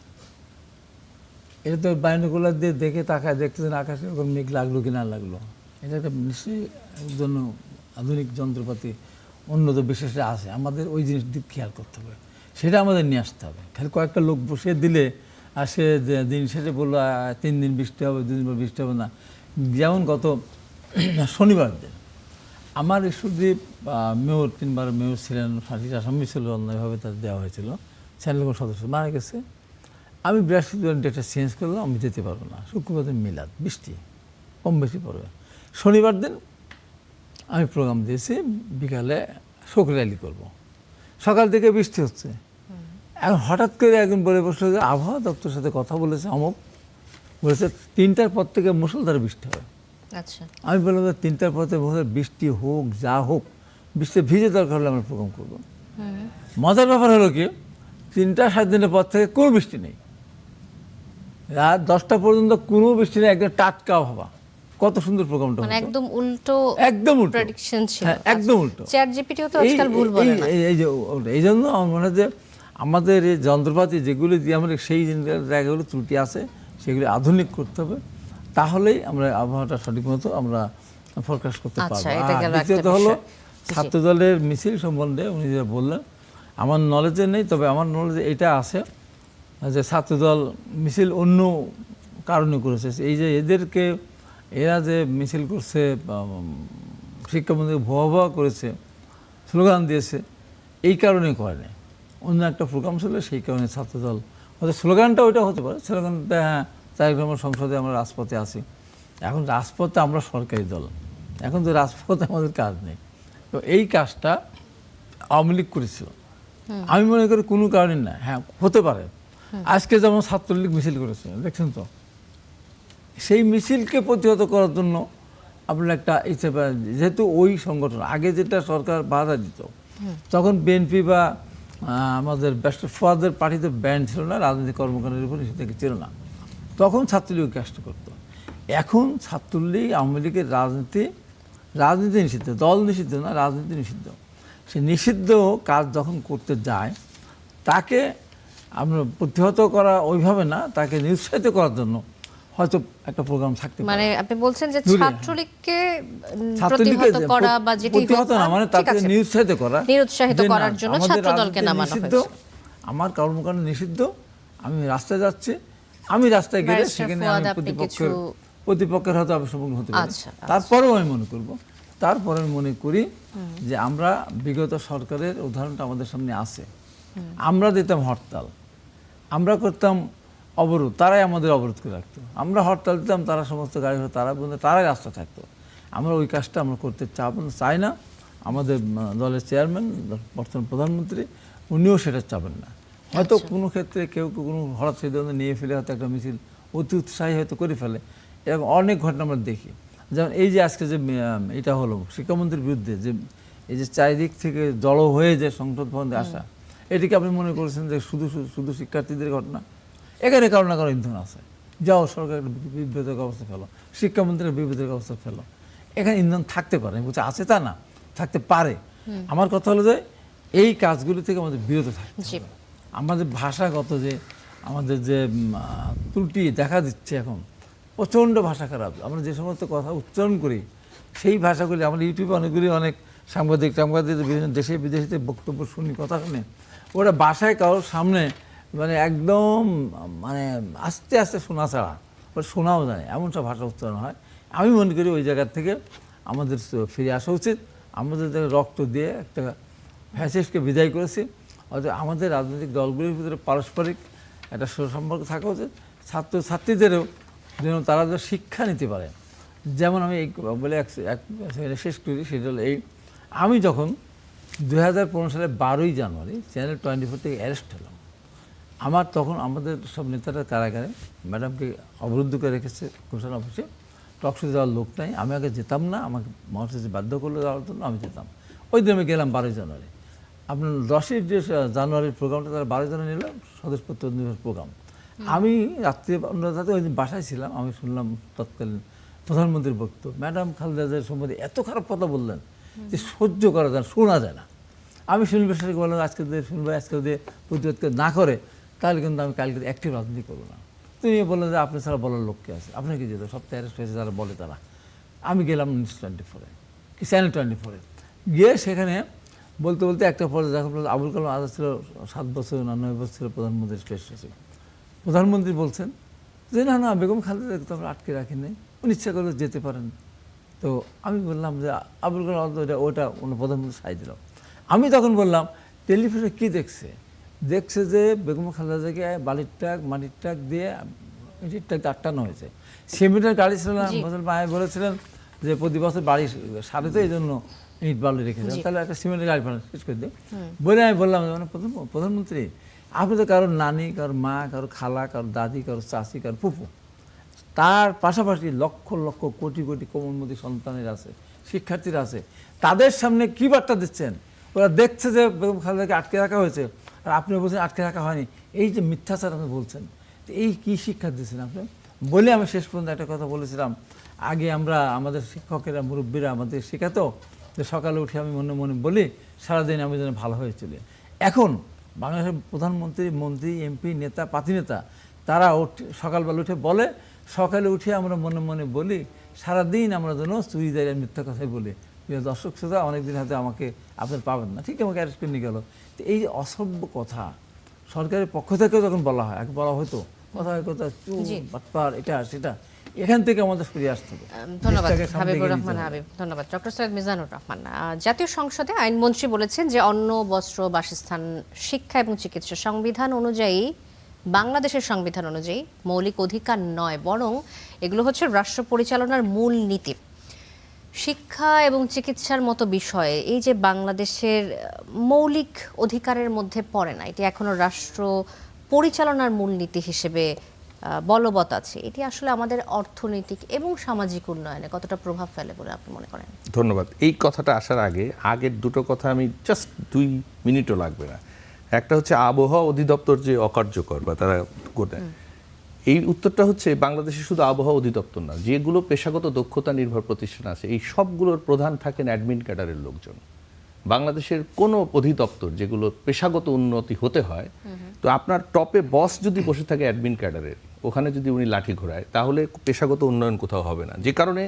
এটা তো বাইনোকুলার দিয়ে দেখে তাকায় দেখতেছেন আকাশে ওরকম মেঘ লাগলো কি না লাগলো, এটা একটা নিশ্চয়ই জন্য আধুনিক যন্ত্রপাতি উন্নত বিশেষে আছে, আমাদের ওই জিনিস দিক খেয়াল করতে হবে, সেটা আমাদের নিয়ে আসতে হবে। খালি কয়েকটা লোক বসে দিলে আর সে দিন শেষে বললো 3 দিন বৃষ্টি হবে, 2 দিন পর বৃষ্টি হবে না। যেমন গত শনিবার দিন আমার ইস্যুদ্বীপ মেয়র, 3বার মেয়র ছিলেন, ফাঁসির আসামি ছিল, অন্যায়ভাবে তাদের দেওয়া হয়েছিল, চ্যানেল সদস্য মারা গেছে। আমি বৃহস্পতিবার ডেটটা চেঞ্জ করলাম, আমি যেতে পারবো না, শুক্রবার দিন মিলাদ, বৃষ্টি কম বেশি পড়বে। শনিবার দিন আমি প্রোগ্রাম দিয়েছি বিকালে শোক র্যালি করবো, সকাল থেকে বৃষ্টি হচ্ছে। এখন হঠাৎ করে একদিন বলে বসলো যে আবহাওয়া দপ্তরের সাথে কথা বলেছে অমুক, বলেছে 3টার পর থেকে মুষলধারে বৃষ্টি হবে। আচ্ছা, আমি বললাম যে 3টার পর থেকে বৃষ্টি হোক, যা হোক, বৃষ্টি ভিজে দরকার হলে আমরা প্রোগ্রাম করবো। মজার ব্যাপার হলো কি, 3টা 7 দিনের পর থেকে কোনো বৃষ্টি নেই, রাত 10টা পর্যন্ত কোনো বৃষ্টি নেই, একদম টাটকা আবহাওয়া। কত সুন্দর প্রোগ্রামটা মানে হতো। একদম উল্টো, একদম উল্টো প্রেডিকশন ছিল। হ্যাঁ, একদম উল্টো। চ্যাট জিপিটিও তো আজকাল ভুল বলে না। এই জন্য আমার মনে হয় যে আমাদের এই যন্ত্রপাতি যেগুলি দিয়ে আমরা সেই জায়গাগুলো ত্রুটি আছে, সেগুলি আধুনিক করতে হবে, তাহলেই আমরা আবহাওয়াটা সঠিক মতো আমরা ফোরকাস্ট করতে পারবো। আচ্ছা, এটা গেল একটা দ্বিতীয়ত হলো বিষয়। ছাত্র দলের মিছিল সম্বন্ধে উনি যে বললেন, আমার নলেজে নেই, তবে আমার নলেজে এটা আছে যে ছাত্রদল মিছিল অন্য কারণে করেছে। এই যে এদেরকে, এরা যে মিছিল করছে, শিক্ষামন্ত্রী ভুয়া করেছে, স্লোগান দিয়েছে, এই কারণে করেনি, অন্য একটা প্রোগ্রাম ছিল, সেই কারণে ছাত্রদল হয়তো স্লোগানটা ওইটা হতে পারে, স্লোগানটা হ্যাঁ, তাই আমরা সংসদে আমরা রাজপথে আছি। এখন রাজপথে আমরা সরকারি দল, এখন তো রাজপথে আমাদের কাজ নেই। তো এই কাজটা আওয়ামী লীগ করেছিল, আমি মনে করি কোনো কারণে না, হ্যাঁ হতে পারে। আজকে যেমন ছাত্রলীগ মিছিল করেছে, দেখছেন তো, সেই মিছিলকে প্রতিহত করার জন্য আপনার একটা ইচ্ছে, যেহেতু ওই সংগঠন আগে যেটা সরকার বাধা দিত, তখন বিএনপি বা আমাদের ব্যারিস্টার ফুয়াদের পার্টিতে ব্যান্ড ছিল না, রাজনৈতিক কর্মকাণ্ডের উপর নিষেধাজ্ঞা ছিল না, তখন ছাত্রলীগ কাজটা করতো। এখন ছাত্রলীগ আওয়ামী লীগের রাজনীতি নিষিদ্ধ, দল নিষিদ্ধ না, রাজনীতি নিষিদ্ধ। সে নিষিদ্ধ কাজ যখন করতে যায়, তাকে আমরা প্রতিহত করা ওইভাবে না, তাকে নিরুৎসাহিত করার জন্য হয়তো একটা প্রোগ্রাম থাকতে পারে। মানে আপনি বলছেন যে ছাত্রলীগকে ছাত্রলীগকে প্রতিহত করা বা যেটি প্রতিহত না, মানে তাকে নিরুৎসাহিত করা, নিরুৎসাহিত যে না, করার জন্য আমাদের ছাত্রদলকে রাজনীতি নামানো নিষিদ্ধ, হয়েছে। আমার কর্মকাণ্ড নিষিদ্ধ, আমি রাস্তায় যাচ্ছি, আমি রাস্তায় গেলে ব্যারিস্টার সেখানে ফুয়াদ, আমি আপনি প্রতিপক্ষের হয়তো আমি সম্মুখীন হতে পারি। আচ্ছা, তারপরেও আমি মনে করব, তারপরে আমি মনে করি যে আমরা বিগত সরকারের উদাহরণটা আমাদের সামনে আছে। আমরা দিতাম হরতাল, আমরা করতাম অবরোধ, তারাই আমাদের অবরোধ করে রাখতো। আমরা হরতাল দিতাম, তারা সমস্ত গাড়ি ঘোড়া তারা বন্ধ, তারাই রাস্তা থাকতো। আমরা ওই কাজটা আমরা করতে চাই না। আমাদের দলের চেয়ারম্যান, বর্তমান প্রধানমন্ত্রী, উনিও সেটা চাবেন না। হয়তো কোনো ক্ষেত্রে কেউ কোনো হঠাৎ সিদ্ধান্ত নিয়ে ফেলে হয়তো একটা মিছিল অতি উৎসাহী হয়তো করে ফেলে, এরকম অনেক ঘটনা আমরা দেখি। যেমন এই যে আজকে যে এটা হলো শিক্ষামন্ত্রীর বিরুদ্ধে, যে এই যে চারিদিক থেকে জড়ো হয়ে যে সংসদ ভবনে আসা, এটিকে আপনি মনে করেছেন যে শুধু শিক্ষার্থীদের ঘটনা? এখানে কারো না কারো ইন্ধন আছে। যাও সরকার বিভ্রান্তক অবস্থা ফেলো, শিক্ষামন্ত্রীর বিভ্রান্তক অবস্থা ফেলো, এখানে ইন্ধন থাকতে পারে। আমি বলছি আছে তা না, থাকতে পারে। আমার কথা হলো যে এই কাজগুলি থেকে আমাদের বিরত থাকতে হবে। আমাদের ভাষাগত যে আমাদের যে ত্রুটি দেখা দিচ্ছে এখন, প্রচণ্ড ভাষা খারাপ। আমরা যে সমস্ত কথা উচ্চারণ করি, সেই ভাষাগুলি আমরা ইউটিউবে অনেক সাংবাদিক বিভিন্ন দেশে বিদেশিতে বক্তব্য শুনি, কথা শুনে, ওরা বাসায় কারোর সামনে মানে একদম মানে আস্তে আস্তে শোনা ছাড়া ওরা শোনাও যায় এমন সব ভাষা উচ্চারণ হয়। আমি মনে করি ওই জায়গার থেকে আমাদের ফিরে আসা উচিত। আমাদের রক্ত দিয়ে একটা ফ্যাসিস্টকে বিদায় করেছি, অর্থাৎ আমাদের রাজনৈতিক দলগুলির ভিতরে পারস্পরিক একটা সুসম্পর্ক থাকা উচিত। ছাত্রছাত্রীদেরও যেন তারা যেন শিক্ষা নিতে পারে। যেমন আমি এই বলে এক শেষ করি, সেটা হলো এই, আমি যখন 2015 সালে 12ই জানুয়ারি চ্যানেল 24 থেকে অ্যারেস্ট হলাম, আমার তখন আমাদের সব নেতারা কারাগারে ম্যাডামকে অবরুদ্ধ করে রেখেছে কমিশন অফিসে, টকশো যাওয়ার লোক নাই। আমি আগে যেতাম না, আমাকে মহাসচিব বাধ্য করলে যাওয়ার জন্য আমি যেতাম। ওই দিন আমি গেলাম 12 জানুয়ারি। আপনার 10ই জানুয়ারির প্রোগ্রামটা তারা 12 জানুয়ারি নিল, সদস্যপত্র নির্বাচন প্রোগ্রাম। আমি রাত্রে রাতে ওই দিন বাসায় ছিলাম, আমি শুনলাম তৎকালীন প্রধানমন্ত্রীর বক্তব্য। ম্যাডাম খালেদা জিয়ার সম্বন্ধে এত খারাপ কথা বললেন যে সহ্য করা যায় না, শোনা যায় না। আমি শুনবে সেটাকে বললাম আজকে দিয়ে শুনবো, আজকে দিয়ে প্রতিবাদ না করে তাহলে কিন্তু আমি কালকে একটি রাজনীতি করবো না। তিনি বললেন যে আপনি ছাড়া বলার লোককে আছে, আপনাকে যেত সপ্তাহে অ্যারেস্ট হয়েছে যারা বলে তারা। আমি গেলাম নিউজ 24 কি চ্যানেল 24 গিয়ে সেখানে বলতে বলতে একটা পরে যখন আবুল কালাম আজাদ ছিল 7 বছর না 9 বছর ছিল প্রধানমন্ত্রীর স্পেস সচিব। প্রধানমন্ত্রী বলছেন যে না না বেগম খালেদাকে তো আমরা আটকে রাখি নাই, উনি ইচ্ছা করলে যেতে পারেন। তো আমি বললাম যে আবুল কালাম আজাদ ওটা প্রধানমন্ত্রী সাই দিল। আমি তখন বললাম টেলিভিশনে কী দেখছে, দেখছে যে বেগম খালেদাকে বালির ট্রাক মাটির ট্রাক দিয়ে ইটের ট্রাক আটকানো হয়েছে। সিমেন্টের গাড়ি ছিল না, মায়ের বলেছিলেন যে প্রতি বছর বাড়ি সারে তো এই জন্য ইট বালি রেখেছেন, তাহলে একটা সিমেন্টের গাড়ি ফাটানো শেষ করে দিই বলে আমি বললাম মানে প্রধানমন্ত্রী আপনি তো কারোর নানি, কারোর মা, কারোর খালা, কারোর দাদি, কারোর চাচি, কারোর ফুফু, তার পাশাপাশি লক্ষ লক্ষ কোটি কোটি কোমলমতি সন্তানের আছে, শিক্ষার্থীরা আছে, তাদের সামনে কী বার্তা দিচ্ছেন? ওরা দেখছে যে বেগম খালেদাকে আটকে রাখা হয়েছে আর আপনি বলছেন আটকে রাখা হয়নি, এই যে মিথ্যাচার আপনি বলছেন, তো এই কী শিক্ষা দিচ্ছেন আপনি? বলে আমি শেষ পর্যন্ত একটা কথা বলেছিলাম, আগে আমরা আমাদের শিক্ষকেরা মুরব্বীরা আমাদের শেখাতো যে সকালে উঠে আমি মনে মনে বলি সারাদিন আমি যেন ভালো হয়ে চলি। এখন বাংলাদেশের প্রধানমন্ত্রী, মন্ত্রী, এমপি, নেতা, পাতি নেতা তারা সকালবেলা উঠে বলে, সকালে উঠে আমরা মনে মনে বলি সারাদিন আমরা যেন চুরি দাঁড়িয়ে মিথ্যা কথাই বলি। প্রিয় দর্শক শ্রোতা, অনেকদিন হয়তো আমাকে আপনার পাবেন না, ঠিক আমাকে অ্যারেস্ট করে নিয়ে গেল। তো এই যে অসভ্য কথা সরকারের পক্ষ থেকেও যখন বলা হয়, আগে বলা হয়তো কথা বাটপার এটা সেটা, এখান থেকে আমাদের ফিরে আসতে হবে। ধন্যবাদ হাবিবুর রহমান হাবিব। ধন্যবাদ ডক্টর সৈয়দ মিজানুর রহমান। জাতীয় সংসদে আইনমন্ত্রী বলেছেন যে অন্ন, বস্ত্র, বাসস্থান, শিক্ষা এবং চিকিৎসা সংবিধান অনুযায়ী, বাংলাদেশের সংবিধান অনুযায়ী মৌলিক অধিকার নয়, বরং এগুলো হচ্ছে রাষ্ট্র পরিচালনার মূল নীতি। শিক্ষা এবং চিকিৎসার মতো বিষয়ে এই যে বাংলাদেশের মৌলিক অধিকারের মধ্যে পড়ে না, এটি এখনো রাষ্ট্র পরিচালনার মূলনীতি হিসেবে বলবৎ আছে, এটি আসলে আমাদের অর্থনৈতিক এবং সামাজিক উন্নয়নে কতটা প্রভাব ফেলে বলে আপনি মনে করেন? ধন্যবাদ। এই কথাটা আসার আগে আগের দুটো কথা আমি জাস্ট 2 মিনিটও লাগবে না। একটা হচ্ছে আবহাওয়া অধিদপ্তর যে অকার্যকর বা তারা গোটা, এই উত্তরটা হচ্ছে বাংলাদেশে শুধু আবহাওয়া অধিদপ্তর না, যেগুলো পেশাগত দক্ষতা নির্ভর প্রতিষ্ঠান আছে এই সবগুলোর প্রধান থাকেন অ্যাডমিন ক্যাডারের লোকজন। বাংলাদেশের কোনো অধিদপ্তর যেগুলো পেশাগত উন্নতি হতে হয়, তো আপনার টপে বস যদি বসে থাকে অ্যাডমিন ক্যাডারের, ওখানে যদি উনি লাঠি ঘোরায় তাহলে পেশাগত উন্নয়ন কোথাও হবে না। যে কারণে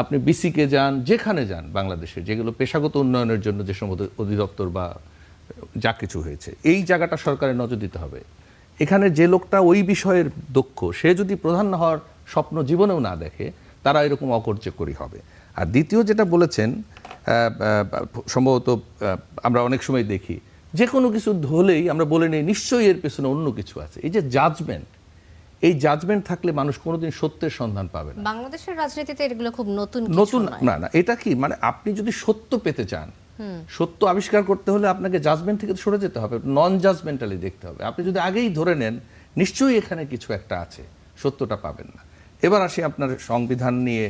আপনি বিসিকে যান, যেখানে যান বাংলাদেশে, যেগুলো পেশাগত উন্নয়নের জন্য যে সমস্ত অধিদপ্তর বা যা কিছু হয়েছে, এই জায়গাটা সরকারের নজর দিতে হবে। এখানে যে লোকটা ওই বিষয়ের দক্ষ, সে যদি প্রধান না হওয়ার স্বপ্ন জীবনেও না দেখে, তারা এরকম অকার্যকরী হবে। আর দ্বিতীয় যেটা বলেছেন, সম্ভবত আমরা অনেক সময় দেখি যে কোনো কিছু হলেই আমরা বলে নিই নিশ্চয়ই এর পেছনে অন্য কিছু আছে। এই যে জাজমেন্ট, এই জাজমেন্ট থাকলে মানুষ কোনোদিন সত্যের সন্ধান পাবে না। বাংলাদেশের রাজনীতিতে এগুলো খুব নতুন না না, এটা কি মানে আপনি যদি সত্য পেতে চান, সত্য আবিষ্কার করতে হলে আপনাকে জাজমেন্ট থেকে সরে যেতে হবে, নন জাজমেন্টালি দেখতে হবে। আপনি যদি আগেই ধরে নেন নিশ্চয়ই এখানে কিছু একটা আছে, সত্যটা পাবেন না। এবার আসি আপনার সংবিধান নিয়ে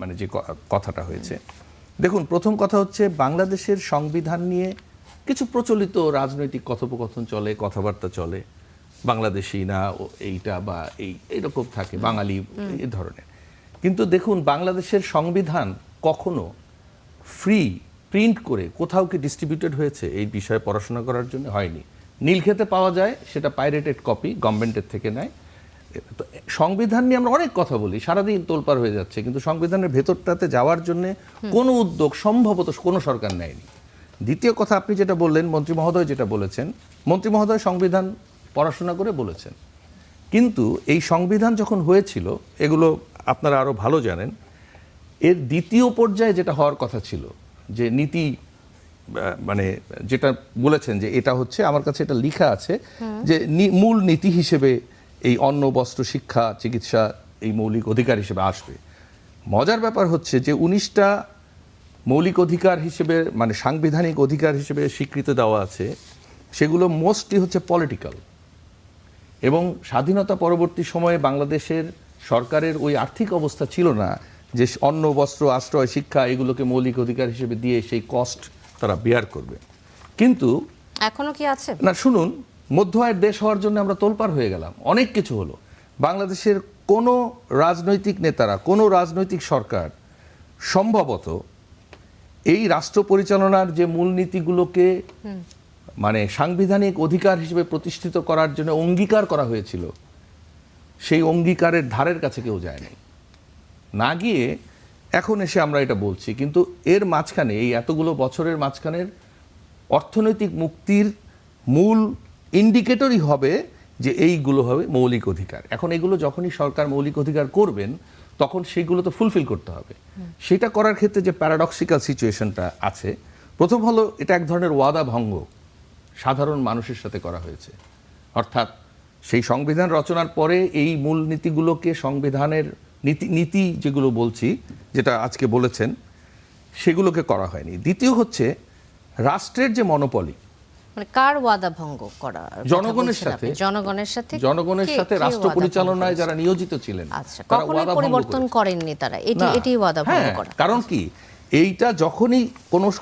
মানে যে কথাটা হয়েছে। দেখুন, প্রথম কথা হচ্ছে বাংলাদেশের সংবিধান নিয়ে কিছু প্রচলিত রাজনৈতিক কথোপকথন চলে, কথাবার্তা চলে, বাংলাদেশি না এইটা বা এইরকম থাকে, বাঙালি এই ধরনের। কিন্তু দেখুন, বাংলাদেশের সংবিধান কখনো ফ্রি প্রিন্ট করে কোথাও কি ডিস্ট্রিবিউটেড হয়েছে এই বিষয়ে পড়াশোনা করার জন্য? হয়নি। নীলক্ষেতে পাওয়া যায়, সেটা পাইরেটেড কপি, গভর্নমেন্টের থেকে নেয়। তো সংবিধান নিয়ে আমরা অনেক কথা বলি, সারাদিন তোলপাড় হয়ে যাচ্ছে, কিন্তু সংবিধানের ভেতরটাতে যাওয়ার জন্য কোনো উদ্যোগ সম্ভবত কোনো সরকার নেয়নি। দ্বিতীয় কথা, আপনি যেটা বললেন, মন্ত্রী মহোদয় যেটা বলেছেন, মন্ত্রী মহোদয় সংবিধান পড়াশোনা করে বলেছেন, কিন্তু এই সংবিধান যখন হয়েছিল, এগুলো আপনারা আরো ভালো জানেন, এর দ্বিতীয় পর্যায়ে যেটা হওয়ার কথা ছিল, যে নীতি মানে যেটা বলেছেন যে এটা হচ্ছে, আমার কাছে এটা লেখা আছে যে মূল নীতি হিসেবে এই অন্ন, বস্ত্র, শিক্ষা, চিকিৎসা এই মৌলিক অধিকার হিসেবে আসবে। মজার ব্যাপার হচ্ছে যে 19টা মৌলিক অধিকার হিসেবে, মানে সাংবিধানিক অধিকার হিসেবে স্বীকৃতি দেওয়া আছে, সেগুলো মোস্টলি হচ্ছে পলিটিক্যাল। এবং স্বাধীনতা পরবর্তী সময়ে বাংলাদেশের সরকারের ওই আর্থিক অবস্থা ছিল না যে অন্ন, বস্ত্র, আশ্রয়, শিক্ষা এগুলোকে মৌলিক অধিকার হিসেবে দিয়ে সেই কস্ট তারা বেয়ার করবে। কিন্তু এখনো কি আছে? না, শুনুন, মধ্য আয়ের দেশ হওয়ার জন্য আমরা তোলপাড় হয়ে গেলাম, অনেক কিছু হলো। বাংলাদেশের কোনো রাজনৈতিক নেতারা, কোনো রাজনৈতিক সরকার সম্ভবত এই রাষ্ট্র পরিচালনার যে মূলনীতিগুলোকে মানে সাংবিধানিক অধিকার হিসেবে প্রতিষ্ঠিত করার জন্য অঙ্গীকার করা হয়েছিল, সেই অঙ্গীকারের ধারের কাছে কেউ যায়নি। না গিয়ে এখন এসে আমরা এটা বলছি, কিন্তু এর মাঝখানে, এই এতগুলো বছরের মাঝখানের অর্থনৈতিক মুক্তির মূল ইন্ডিকেটরই হবে যে এইগুলো হবে মৌলিক অধিকার। এখন এগুলো যখনই সরকার মৌলিক অধিকার করবেন, তখন সেইগুলো তো ফুলফিল করতে হবে। সেটা করার ক্ষেত্রে যে প্যারাডক্সিক্যাল সিচুয়েশনটা আছে, প্রথম হলো এটা এক ধরনের ওয়াদা ভঙ্গ সাধারণ মানুষের সাথে করা হয়েছে। অর্থাৎ সেই সংবিধান রচনার পরে এই মূল নীতিগুলোকে, সংবিধানের নীতি যেগুলো বলছি, যেটা আজকে বলেছেন, সেগুলোকে করা হয়নি। দ্বিতীয় হচ্ছে রাষ্ট্রের যে মনোপলি, মানে কার ওয়াদা ভঙ্গ করা? জনগণের সাথে। জনগণের সাথে রাষ্ট্র পরিচালনায় যারা নিয়োজিত ছিলেন, আচ্ছা, কখনো পরিবর্তন করেননি তারা, এটি ওয়াদা ভঙ্গ করা। কারণ কি, এইটা যখনই